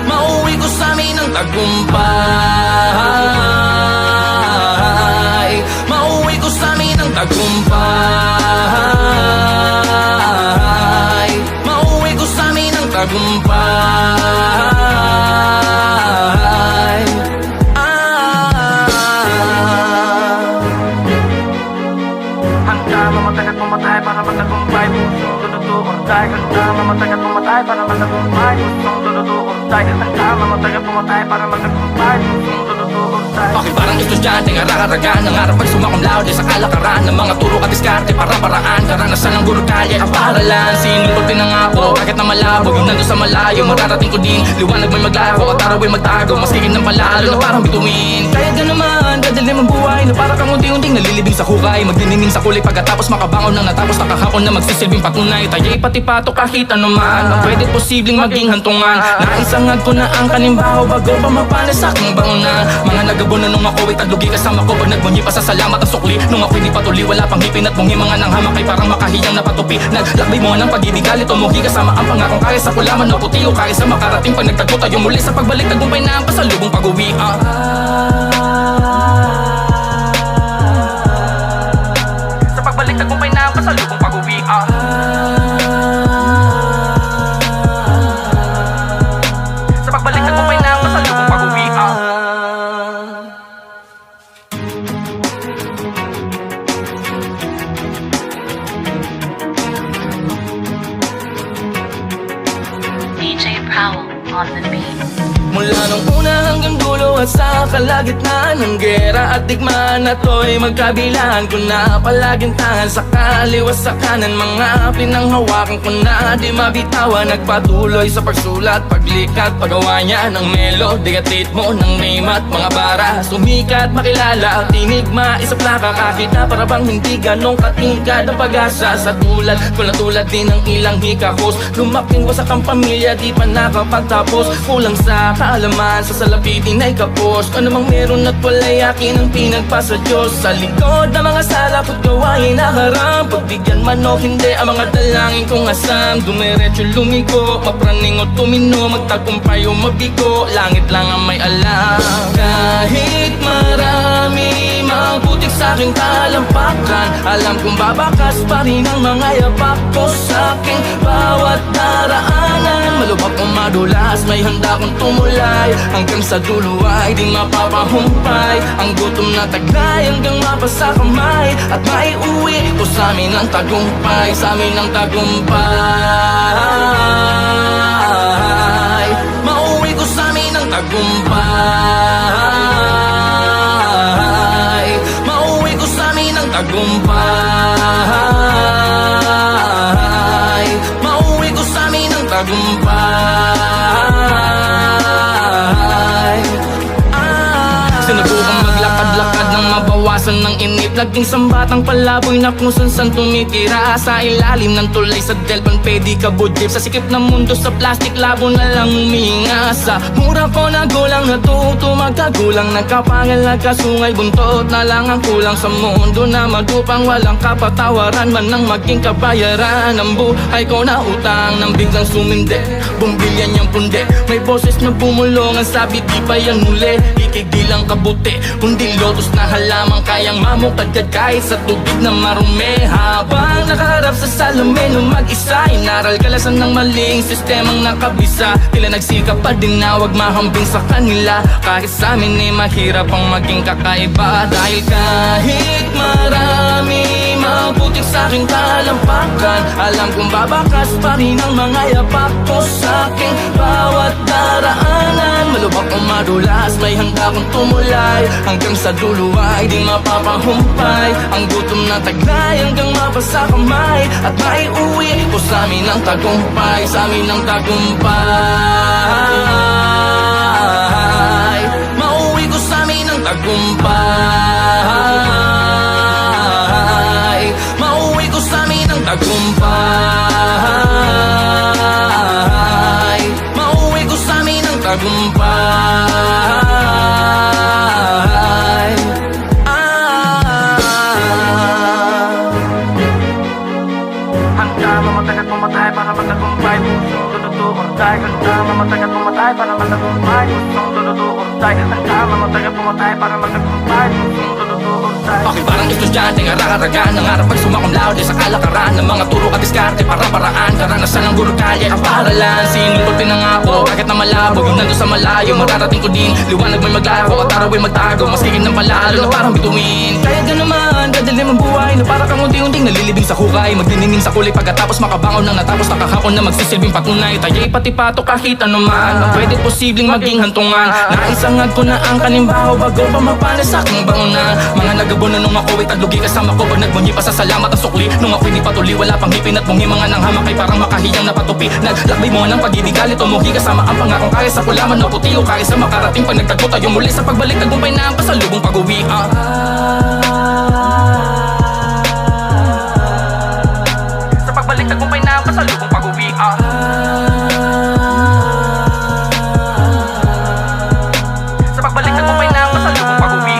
Mauwi ko sa amin ang tagumpay, mauwi ko sa amin ang tagumpay, mauwi ko sa amin ang tagumpay. Handa mamatay at pumatay para magtagumpay, pusong dududuortay. Handa mamatay at pumatay para magtagumpay, pusong dududuortay. Handa mamatay at pumatay para magtagumpay, pusong dududuortay. Bakit parang estudyante nga raragan, nangarap ay sumakumlaude sa kalakaran ng mga turo at diskarte para paraan. Karanasan ng guro kalye ang paralan, sinulot pinangako kahit na malabo. Yung nandun sa malayo, mararating ko din, liwanag may maglako at araw ay magtago, maskikin ng palalo na parang bituin. Kaya ganaman, dadalim ang buhay na para kang unti-unting nalilibing sa hukay, magdiningning sa kulay pagkatapos makabangon ng natapos na kahapon na magsisilbing patunay. Tayo'y pati pato kahit anuman, ang pwede posibleng maging hantungan. Naisangad ko na ang kanimbaho bago pa mapanis sa aking bangunan. Mga nagabuno nung ako'y taglugi kasama ko, pag nagbunyi pa sa salamat at sukli. Nung ako'y di patuli, wala pang hipin at bungi, mga nang hamak ay parang makahiyang napatupi. Naglakbay mo ng pag-ibig, galit umuhi kasama ang pangakong kaya sa kulaman o puti o kaya sa makarating. Pag nagtagpo tayo muli sa pagbalik, tagumpay na ang pasalubong pag-uwi. Sa pagbalik, tagumpay na ang pasalubong pag-uwi. Sa pagbalik, tagumpay na ang pasalubong pag-uwi. DJ Prowl on the beat. Mula nung una hanggang dulo at sa kalagitnaan ng gera at digmaan na to'y magkabilaan ko na palaging tangan sa kaliwa sa kanan. Mga pinanghawakan ko na di mabitawan, nagpatuloy sa pagsulat, paglikat, paggawa niya ng melody at ritmo ng name at mga bara. Sumikat, makilala at tinigma, isa plaka kakita para bang hindi ganong katingkad ang pag-asa. Sa tulad ko na tulad din ng ilang hikahos, lumaking wasak ang pamilya, di pa nakapagtapos. Kulang sa kaalaman, sa salapitin ay kapos. Ano mang meron at wala'y akin ang pinagpasa Diyos. Sa likod ng mga sala ko't gawain naharap, pagbigyan man o hindi ang mga dalangin kong asam. Dumiretso lumigo, mapraning o tumino, magtagumpay o mabigo, langit lang ang may alam. Kahit marami mabutik sa aking talampakan, alam kong babakas pa rin ang mga yapak ko sa aking bawat daraanan. Malubak o madulas, may handa kong tumulay, hanggang sa dulo ay di mapapahumpay. Ang gutom na taglay hanggang mapasa kamay, at maiuwi ko sa amin ang tagumpay, sa amin ang tagumpay. Mauwi ko sa amin ang tagumpay, mauwi ko sa amin ang tagumpay, mauwi ko sa amin ang tagumpay. Sinubukang maglakad-lakad nang mabawasan ng inip, naging sambatang palaboy na kung saan tumitira. Sa ilalim ng tulay sa Delpan, pwede ka budlip. Sa sikip ng mundo sa plastic, labo na lang huminga. Sa mura ko na gulang, natuto magkagulang, nagkapangal, nagkasungay, buntot na lang ang kulang. Sa mundo na magupang walang kapatawaran man nang maging kabayaran. Ang buhay ko na utang nang biglang sumindi, bumbilyan niyang pundi. May boses na bumulong, ang sabi di pa yan muli. Ikig di lang kabuti, kundi lotus na halamang kayang mamukadkad kahit sa tubig na marumi. Habang nakaharap sa salamin ng mag-isa, inaral kalasan ng maling sistemang nakabisa. Tila nagsikap pa din na wag mahambing sa kanila, kahit sa amin ay mahirap ang maging kakaiba. Dahil kahit marami mabuti sa aking talampakan, alam kong babakas pa rin ang mga yapak ko sa aking bawat daraanan. Malubak o madulas, may handa kong tumulay, hanggang sa dulo ay di mapapahumpay. Ang gutom na taglay hanggang mapasa kamay, at maiuwi ko sa amin ang tagumpay, sa amin ang tagumpay. Mauwi ko sa amin ang tagumpay, mauwi ko sa amin ang tagumpay, mauwi ko sa amin ang tagumpay. Handa mamatay at pumatay para magtagumpay, pusong tututurtay. Handa mamatay at pumatay para magtagumpay, pusong tututurtay. Handa mamatay at pumatay para magtagumpay, pusong tututurtay. Okay, parang estudyante ng araragan, nangarap pag sumakumlaw sa kalakaran ng mga turo at diskarte para paraan. Karanasan ng guro kalye ang paralan, sinulot pinangako kahit na malabo. Yung nandun sa malayo, mararating ko din. Liwanag may maglako at araw ay magtago, masigin ng palalo na parang bituin. Kaya ka naman, dadalim ang buhay na para kang unti-unting nalilibing sa hukay. Magniningning sa kulay pagkatapos makabangon ng natapos na kahapon na magsisilbing patunay. Tayo'y pati pato kahit anuman, ang pwede posibleng maging hantungan. Naisangad ko na ang kanimbaho bago pa mapanas sa aking bangunan. Mga nagabono nung ako'y taglugi kasama ko pag nagbunyi pa sa salamat at sukli. Nung ako'y di patuli, wala pang hipin at bungi, mga nang hamak ay parang makahiyang napatupi. Naglakbay mo ng pag-ibig, galit umuhi kasama ang pangakong kaya sa kulaman na puti o kaya sa makarating pag nagtagpo tayo muli sa pagbalik. Tagumpay na ang pasalubong pag-uwi. Sa pagbalik, tagumpay na ang pasalubong pag-uwi. Sa pagbalik, tagumpay na ang pasalubong pag-uwi.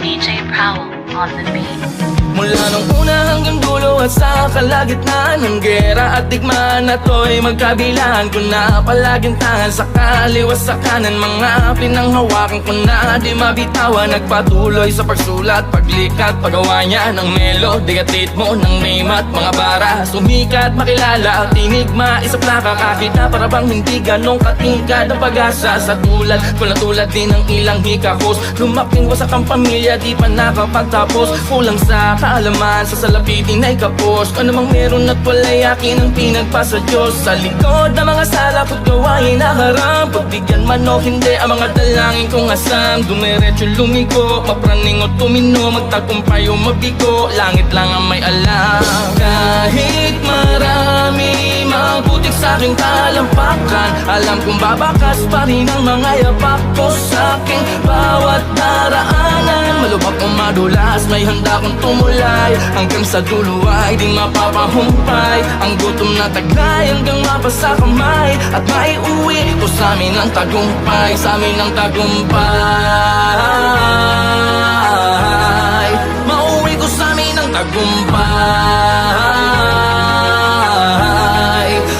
DJ Prowl on the beat. Mula nung una hanggang dulo at sa kalagitnaan ng gera at digmaan na to'y magkabilaan ko na palaging tangan sa kaliwa sa kanan. Mga pinanghawakan ko na di mabitawan, nagpatuloy sa pagsulat, paglikat, paggawa niya ng melody at ritmo ng name at mga bara. Sumikat, makilala at tinigma, isa plaka kakita para bang hindi ganong katingkad ang pag-asa. Sa tulad ko na tulad din ng ilang hikahos, lumaking wasak ang pamilya, di pa nakapagtapos. Kulang sa kaalaman, sa salapitin ay kapos. Ano mang meron at wala'y akin ang pinagpasa Diyos. Sa likod ng mga sala ko't gawain naharap, pagbigyan man o hindi ang mga dalangin kong asam. Dumiretso lumiko, mapraning o tumino, magtagumpay o mabigo, langit lang ang may alam. Kahit marami mabutik sa aking talampakan, alam kong babakas pa rin ang mga yapak ko sa aking bawat daraanan. Malubak o madulas, may handa kong tumulay, hanggang sa dulo ay di mapapahumpay. Ang gutom na taglay hanggang mapasa kamay, at maiuwi ko sa amin ang tagumpay, sa amin ang tagumpay. Mauwi ko sa amin ang tagumpay,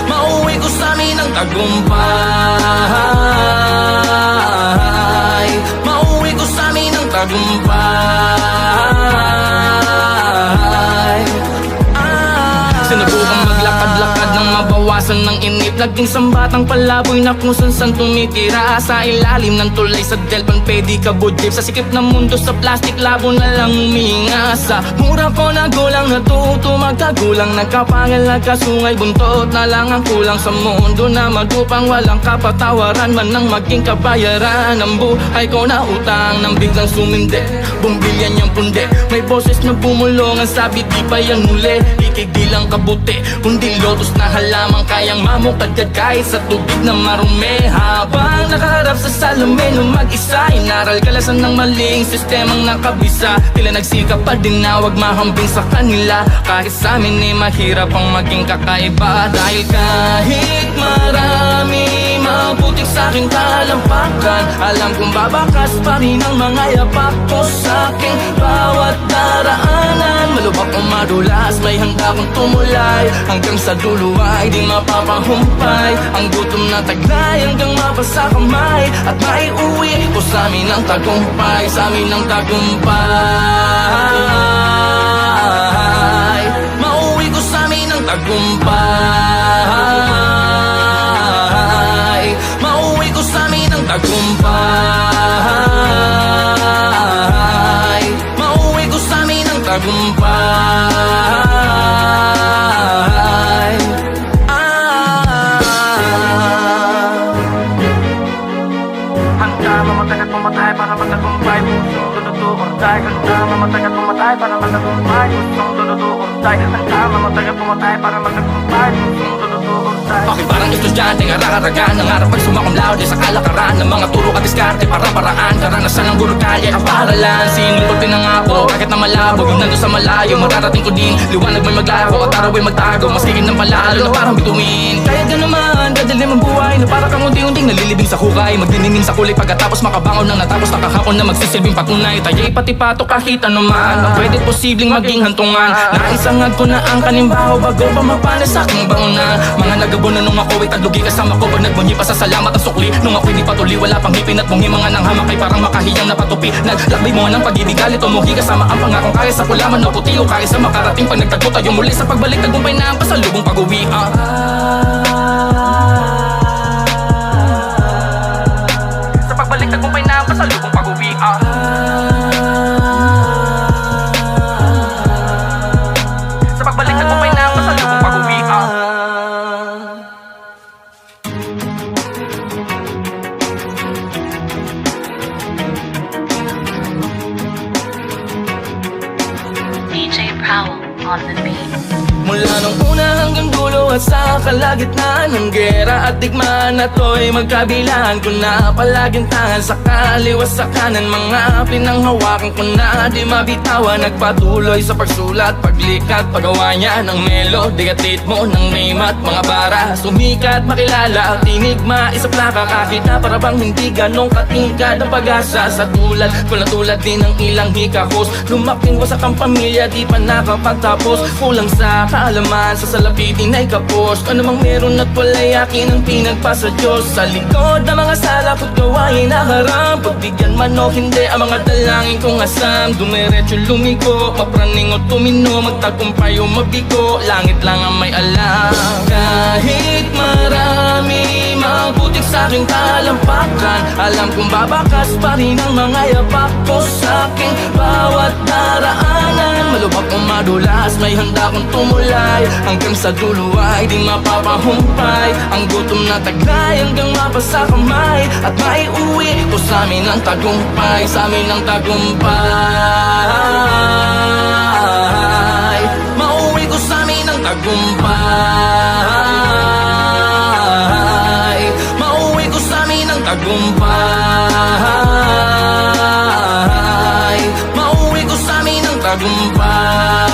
mauwi ko sa amin ang tagumpay, mauwi ko sa amin ang tagumpay. Sinubukang maglakad-lakad nang mabawasan ng inip, naging sambatang palaboy na kung saan tumitira. Sa ilalim ng tulay sa Delpan, pwede ka budip. Sa sikip ng mundo sa plastic, labo na lang huminga. Sa mura ko na gulang, natuto magkagulang, nagkapangal, nagkasungay, buntot na lang ang kulang. Sa mundo na madupang walang kapatawaran man nang maging kabayaran. Ang buhay ko na utang nang biglang sumindi, bumbilyan niyang pundi. May boses na bumulong, ang sabi di pa yan muli. Ikig di lang kabuti, kundi lotus na halamang kayang mamukadkad kahit sa tubig na marumi. Habang nakaharap sa salamin ng mag-isa, inaral kalasan ng maling sistemang nakabisa. Tila nagsikap pa din na wag mahambing sa kanila, kahit sa amin ay mahirap ang maging kakaiba. Dahil kahit marami mabutik sa aking talampakan, alam kong babakas pa rin ang mga yapak ko sa aking bawat daraanan. Malubak o madulas, may handa kong tumulay. Hanggang sa dulo ay di mapapahumpay. Ang gutom na taglay hanggang mapasa kamay. At maiuwi ko sa amin ang tagumpay, sa amin ang tagumpay. Mauwi ko sa amin ang tagumpay. Mauwi ko sa amin ang tagumpay. Mauwi ko sa amin ang tagumpay. Handa mamatay at pumatay para matagumpay. Pusong dududo or die. Handa mamatay at pumatay para matagumpay. Pusong dududo or die. Handa mamatay at pumatay para matagumpay. Pusong dududo or die. Okay, parang estudyante, ngararagan nangarap pag sumakom laude sa kalakaran ng mga turo at diskarte para paraan. Karanasan ng guro kalye ang paralan. Sinulot pinangako, kahit na malabo yung nandun sa malayo, mararating ko din. Liwanag may maglaho at araw ay magtago. Mas higit ng palalo na parang bituin. Kaya naman, dadalim ang buhay na para kang unti-unting nalilibing sa hukay. Magdiningin sa kulay pagkatapos makabangon ng natapos na kahapon na magsisilbing patunay. Tayo'y pati pato kahit anuman, ang pwede posibleng maging hantungan. Naisangag ko na ang kanimbaho bago pa mapanas sa aking bangunan. Mga nagabon na nung ako'y taglugi kasama ko pag nagbunyi pa sa salamat at sukli. Nung ako'y di patuloy wala pang hipin at bungi mga nang hamak ay parang makahiyang napatupi. Naglakbay mo ng pag-ibig galit umuhi kasama ang pangakong kaya sa kulaman na puti o kaya sa makarating pag nagtagpo tayo muli sa pagbalik tagumpay na ang pasalubong pag-uwi. Sa pagbalik tagumpay na ang pasalubong pag-uwi. Sa pagbalik tagumpay na ang pasalubong pag-uwi. DJ Prowl on the beat. Mula nung una hanggang dulo at sa kalagitnaan ng gera at digmaan na to'y magkabilaan ko na palaging tangan sa kaliwa sa kanan. Mga pinanghawakan ko na di mabitawan. Nagpatuloy sa pagsulat, paglikat, paggawa niya ng melody at ritmo ng name at mga bara. Sumikat, makilala at tinigma, isa plaka kahit na para bang hindi ganong katingkad ang pag-asa. Sa tulad ko na tulad din ng ilang hikahos, lumaking wasak ang pamilya, di pa nakapagtapos. Kulang sa kaalaman, sa salapitin ay kapos. Ano mang meron at wala'y akin ang pinagpasa Diyos. Sa likod ng mga sala ko't gawain naharap, pagbigyan man o hindi ang mga dalangin kong asam. Dumiretso lumiko, mapraning o tumino, magtagumpay o mabigo, langit lang ang may alam. Kahit marami mabutik sa aking talampakan, alam kong babakas pa rin ang mga yapak ko sa aking bawat daraanan. Malubak o madulas, may handa kong tumulay. Hanggang sa dulo ay di mapapahumpay. Ang gutom na taglay hanggang mapasa kamay. At maiuwi ko sa amin ang tagumpay, sa amin ang tagumpay. Mauwi ko sa amin ang tagumpay. Mauwi ko sa amin ang tagumpay. Mauwi ko sa amin ang tagumpay.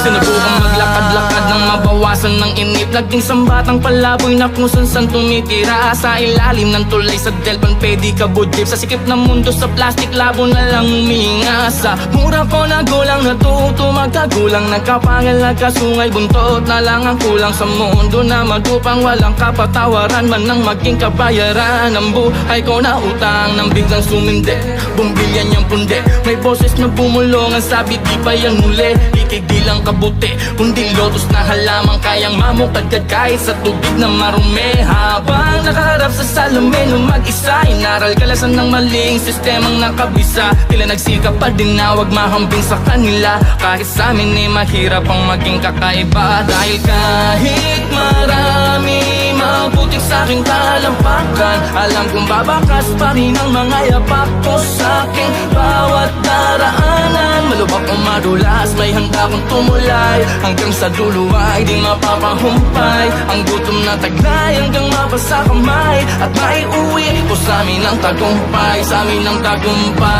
Sinubukang maglakad-lakad nang mabawasan ng inip. Laging sambatang palaboy na kung saan tumitira. Sa ilalim ng tulay sa Delpan pwede ka budip. Sa sikip ng mundo sa plastic labo na lang huminga. Sa mura ko na gulang natuto magkagulang. Nagkapangal nagkasungay buntot na lang ang kulang. Sa mundo na madupang walang kapatawaran man nang maging kabayaran. Ang buhay ko na utang nang biglang sumindi. Bumbilyan niyang pundi. May boses na bumulong, ang sabi di pa yan muli. Ikig di lang kabuti, kundi lotus na halamang kayang mamukadkad kahit sa tubig na marumi. Habang nakaharap sa salamin ng mag-isa, inaral kalasan ng maling sistemang nakabisa. Tila nagsikap pa din na wag mahambing sa kanila. Kahit sa amin ay mahirap ang maging kakaiba. Dahil kahit marami mabuting sa aking talampakan, alam kong babakas pa rin ang mga yapak ko sa aking bawat daraanan. Malubak o madulas, may handa kong tumulay. Hanggang sa dulo ay di mapapahumpay. Ang gutom na taglay hanggang mapasa kamay. At maiuwi ko sa amin ang tagumpay, sa amin ang tagumpay.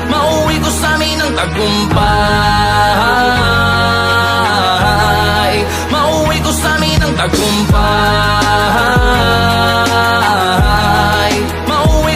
Mauwi ko sa amin ang tagumpay. Mauwi ko sa amin ang tagumpay. Mauwi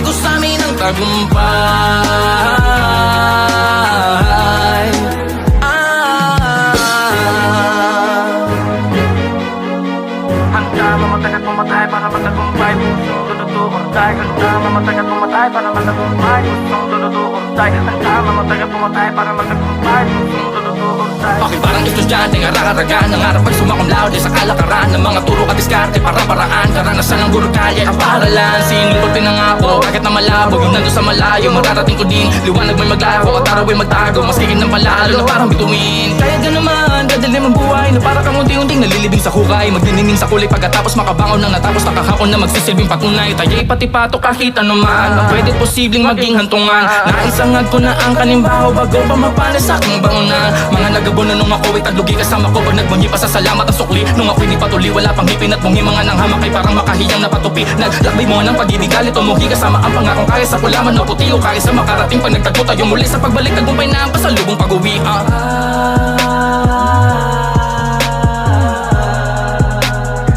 tayo. Handa mamatay at pumatay para magtagumpay. Gustong dududuon tayo. Handa mamatay at pumatay para magtagumpay. Gustong dududuon tayo. Bakit parang estudyante nga raraga nangarap pag sumakumlaw di sa kalakaran ng mga turo at diskarte para paraan. Karanasan ng guro kalye ang paralan. Sinulot pinangako kahit na malabo yung nandun sa malayo. Mararating ko din liwanag may maglaho at araw ay magtago. Mas kikid ng palalo na parang bituin. Kaya ganaman dadalim ang buhay na para kang unti-unting nalilibing sa hukay. Magniningning sa kulay pagkatapos makabangon ng natapos na kahapon na magsisilbing patunay. Tayo'y pati pato kahit anuman na pwede posibleng maging hantungan. Naisangag ko na ang kanimbaho bago pa mapanis sa aking bangunan. Mga nagabon na nung ako'y taglugi kasama ko pag nagbunyi pa sa salamat at sukli. Nung ako'y di patuli wala pang ngipin at bungi mga nang hamak ay parang makahiyang napatupi. Naglakbay mo ng pag-ibig galit umuhi kasama ang pangakong kaya sa kulaman o puti o kaya sa makarating pag nagtagpo tayo muli sa pagbalik tagumpay na ang pasalubong pag-uwi.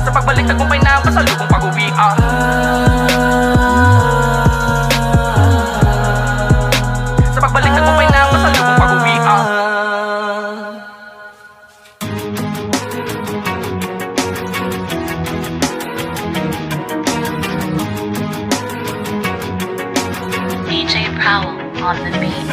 Sa pagbalik tagumpay na ang pasalubong pag-uwi. Sa pagbalik tagumpay na ang pasalubong pag-uwi. DJ Powell on the beat.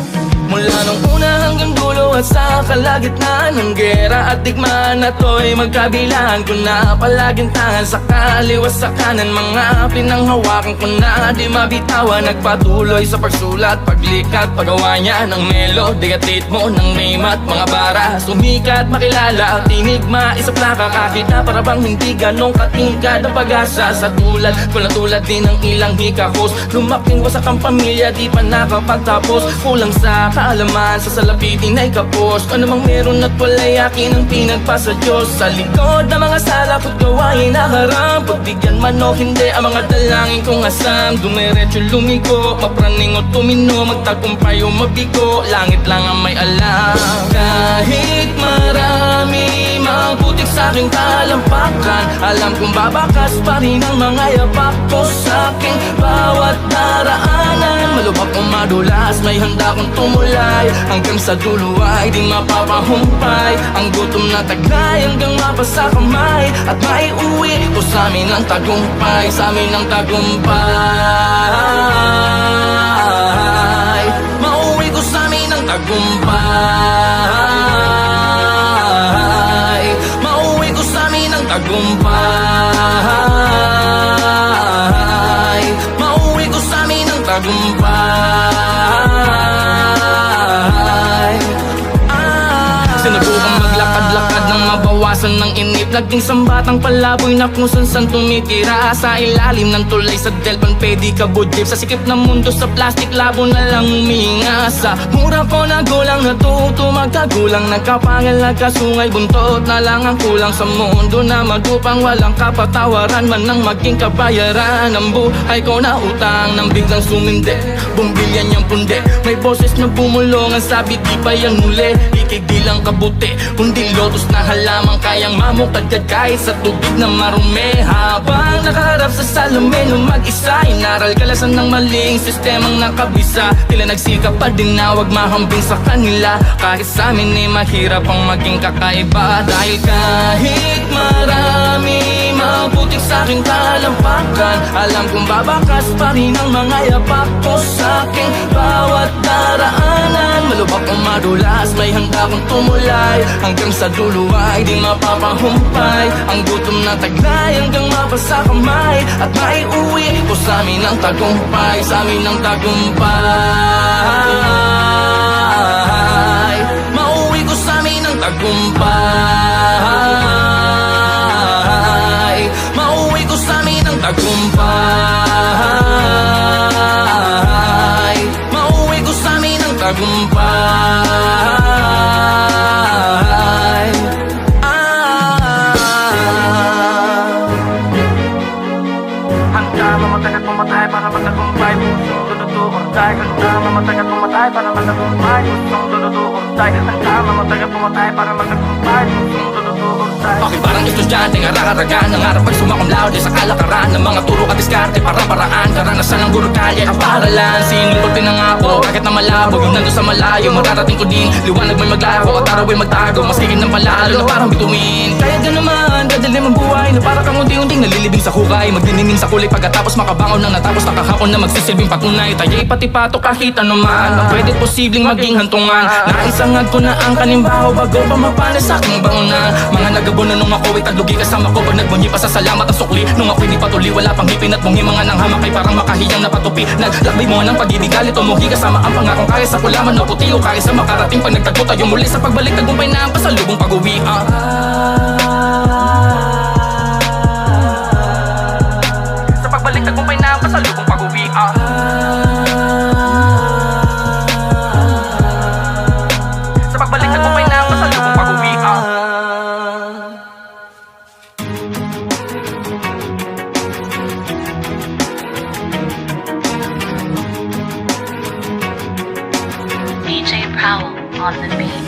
Mula nung una hanggang dulo at sa kalagitnaan ng gera at digmaan na to'y magkabilaan ko na palaging tangan sa kaliwa sa kanan. Mga pinanghawakan ko na di mabitawan. Nagpatuloy sa pagsulat, paglikat, paggawa niya ng melody at ritmo ng name at mga bara. Sumikat, makilala at tinigma, isa plaka kakita para bang hindi ganong katingkad ang pag-asa sa tulad ko na tulad din ng ilang hikahos. Lumaking wasak ang pamilya, di pa nakapagtapos. Kulang sa kaalaman, sa salapitin ay kapos. Ano mang meron at wala'y akin ang pinagpasa Diyos. Sa likod ng mga sala ko't gawain nakarang. Pagbigyan man o hindi ang mga dalangin kong asam. Dumiretso lumiko, mapraning o tumino, magtagumpay o mabigo, langit lang ang may alam. Kahit marami mabutik sa aking talampakan, alam kong babakas pa rin ang mga yapak ko sa aking bawat daraanan. Malubak o madulas, may handa kong tumulay hanggang sa dulo ay di mapapahumpay. Ang gutom na taglay hanggang mapasa kamay at maiuwi ko sa amin ang tagumpay, sa amin ang tagumpay. Mauwi ko sa amin ang tagumpay. Mauwi ko sa amin ang tagumpay. Mauwi ko sa amin ang tagumpay. Sinubukang maglakad-lakad nang mabawasan ng inip. Naging sambatang palaboy na kung san tumitira sa ilalim ng tulay sa Delpan pedi kabudip. Sa sikip ng mundo sa plastic labo na lang huminga. Sa mura ko na gulang natuto magkagulang. Nagkapangal nagkasungay buntot na lang ang kulang sa mundo na magupang walang kapatawaran man nang maging kabayaran. Ang buhay ko na utang nang biglang sumindi, bumbilyan niyang pundi. May boses na bumulong ang sabi di pa yan muli. Ikig di lang kabuti kundi lotus na halamang kayang mamukadkad kahit sa tubig na marumi. Habang nakaharap sa salamin ng mag-isa, inaral kalasan ng maling sistemang nakabisa. Tila nagsikap pa din na wag mahambing sa kanila. Kahit sa amin ay mahirap ang maging kakaiba. Dahil kahit marami mabutik sa aking talampakan, alam kong babakas pa rin ang mga yapak ko sa aking bawat daraanan. Malubak o madulas, may handa kong tumulay hanggang sa dulo ay di mapapahumpay. Ang gutom na taglay hanggang mapasa kamay at maiuwi ko sa amin ang tagumpay, sa amin ang tagumpay. Mauwi ko sa amin ang tagumpay. Mauwi ko sa amin ang tagumpay. Mauwi ko sa amin ang tagumpay. Handa mamatay at pumatay para magtagumpay. Pusong dududuon tayo. Handa mamatay at pumatay para magtagumpay. Pusong dududuon tayo. Handa mamatay at pumatay para magtagumpay. Pusong dududuon tayo. Bakit parang estudyante nga raraga nangarap pag sumakumlaw di sa kalakaran ng mga turo at diskarte para paraan. Karanasan ng guro kalye ang paralan. Sinulot pinangako kahit na malabo yung nandun sa malayo. Mararating ko din liwanag may maglaho at araw ay magtago. Mas kikid ng palalo na parang bituin. Kaya ganaman Dadilim ang buhay na para kang unti-unting nalilibing sa hukay. Magdiningning sa kulay pagkatapos makabangon ng natapos na kahapon na magsisilbing patunay. Tayo'y pati pato kahit anuman, ang pwede posibleng maging hantungan. Naisangad ko na ang kanimbaho bago pa mapanas sa aking bangunan. Mga nagabuno nung ako'y taglugi kasama ko pag nagbunyi pa sa salamat at sukli. Nung ako'y di patuli wala pang hipin at bungi mga nang hamak ay parang makahiyang napatupi. Naglakbay mo ng pag-ibig galit umuhi kasama ang pangakong kaya sa kulaman o puti o kaya sa makarating pag nagtagpo tayo muli sa pagbalik tagumpay na ang pasalubong pag-uwi. Sa pagbalik tagumpay na ang pasalubong pag-uwi. Sa pagbalik tagumpay na ang pasalubong pag-uwi. DJ Prowl on the beat.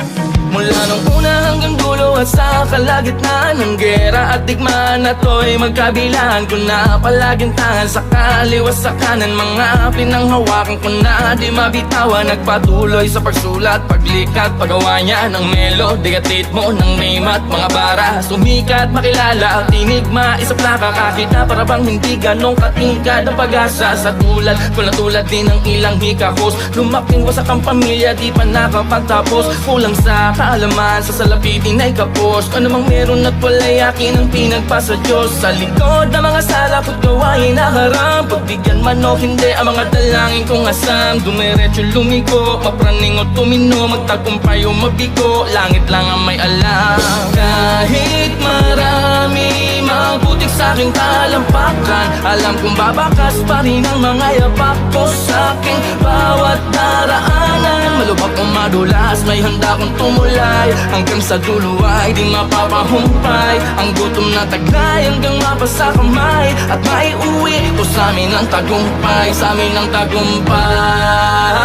Mula nung una hanggang dulo at sa kalagitnaan ng gera at digmaan na to'y magkabilaan ko na palaging tangan sa kaliwa sa kanan. Mga pinanghawakan ko na di mabitawan. Nagpatuloy sa pagsulat, paglikat, paggawa niya ng melody at ritmo ng name at mga bara. Sumikat, makilala at enigma, isa plaka kakita para bang hindi ganong katingkad ang pag-asa sa tulad ko na tulad din ng ilang hikahos. Lumaking wasak ang pamilya, di pa nakapagtapos. Kulang sa kaalaman, sa salapitin ay kapos. Ano mang meron at wala'y akin ang pinagpasa Diyos. Sa likod ng mga sala ko't gawain naharap. Pagbigyan man o hindi ang mga dalangin kong asam. Dumiretso lumiko, mapraning o tumino, magtagumpay o mabigo, langit lang ang may alam. Kahit marami mabutik sa aking talampakan, alam kong babakas pa rin ang mga yapak ko sa aking bawat daraanan. Malubak o madulas, may handa kong tumulay, hanggang sa dulo ay di mapapahumpay. Ang gutom na taglay hanggang mapasa kamay, at maiuwi ko sa amin ang tagumpay, sa amin ang tagumpay.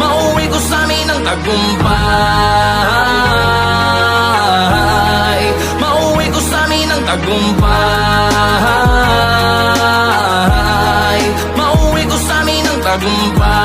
Mauwi ko sa amin ang tagumpay. Mauwi ko sa amin ang tagumpay. Mauwi ko sa amin ang tagumpay.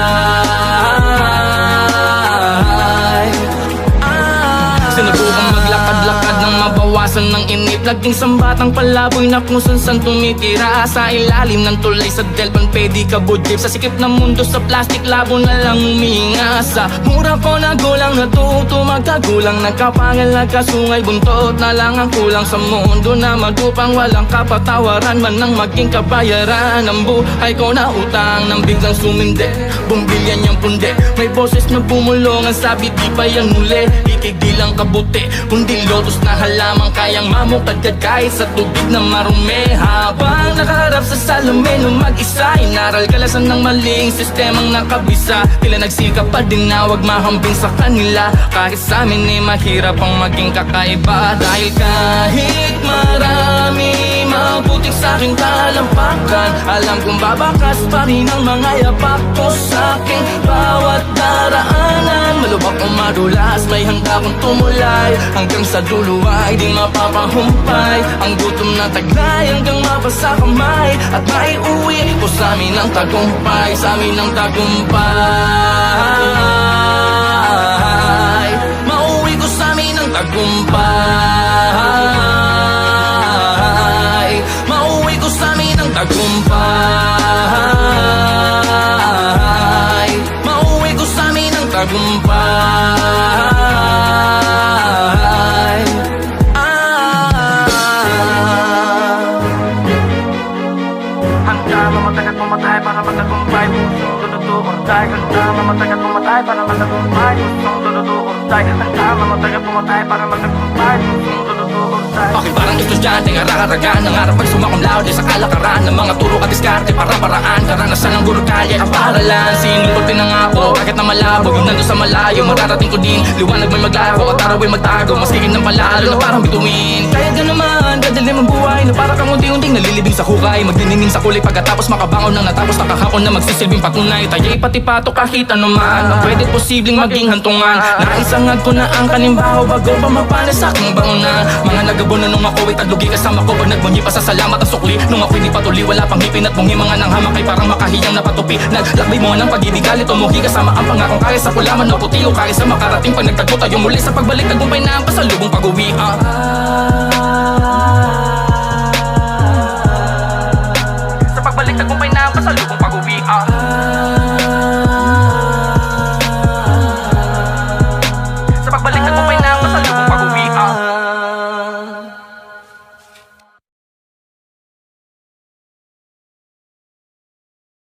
Sinubukang maglakad-lakad nang mabawasan ng inip. Naging sambatang palaboy na kung saan tumitira. Sa ilalim ng tulay sa Delpan pwede ka budlip. Sa sikip ng mundo sa plastic labo na lang huminga. Sa mura ko na gulang natuto magkagulang. Nagkapangal nagkasungay buntot na lang ang kulang. Sa mundo na magupang walang kapatawaran man nang maging kabayaran. Ang buhay ko na utang nang biglang sumindi. Bumbilyan niyang pundi. May boses na bumulong, ang sabi di pa yan muli. Ikig di lang kabuti, kundi lotus na halamang kayang mamukadkad kahit sa tubig na marumi. Habang nakaharap sa salamin ng mag-isa, inaral kalasan ng maling sistemang nakabisa. Tila nagsikap pa din na wag mahambing sa kanila. Kahit sa amin ay mahirap ang maging kakaiba. Dahil kahit marami mabutik sa aking talampakan, alam kong babakas pa rin ang mga yapak ko sa aking bawat daraanan. Malubak o madulas, may handa kong tumulay, hanggang sa dulo ay di mapapahumpay. Ang gutom na taglay hanggang mapasa kamay, at maiuwi ko sa amin ang tagumpay, sa amin ang tagumpay. Mauwi ko sa amin ang tagumpay. Mauwi ko sa amin ang tagumpay. Mauwi ko sa amin ang tagumpay. Handa mamatay at pumatay para matagumpay. Pusong tututuortay. Handa mamatay at pumatay para matagumpay. Pusong tututuortay. Handa mamatay at pumatay para matagumpay. Pusong tututuortay. Aking parang estudyante, ngararagan, nangarap pag sumakom laude sa kalakaran ng mga turo at diskarte para paraan. Karanasan ng guro kalye ang paralan. Sinulot pinangako, kahit na malabo, yung nandun sa malayo, mararating ko din. Liwanag may maglaho at araw ay magtago, masigin ng palalo na parang bituin. Kaya gano'n man, dadalim ang buhay Na para kang unti-unting nalilibing sa hukay, magniningning sa kulay pagkatapos makabangon ng natapos na kahapon na magsisilbing patunay. Tayo'y pati pato kahit anuman, ang pwede posibleng maging hantungan. Naisangad ko na ang kanimbaho bago pa mapanas sa aking bangunan. Mga nagabono nung ako'y tadlugi kasama ko pag nagbunyi pa sa salamat at sukli. Nung ako'y di patuli wala pang ngipin at bungi, mga nang hamak ay parang makahiyang napatupi. Naglakbay mo ng pag-ibig galit umuhi kasama ang pangakong kaya sa kulaman o puti o kaya sa makarating pag nagtagpo tayo muli sa pagbalik tagumpay na ang pasalubong pag-uwi. Sa pagbalik tagumpay na ang pasalubong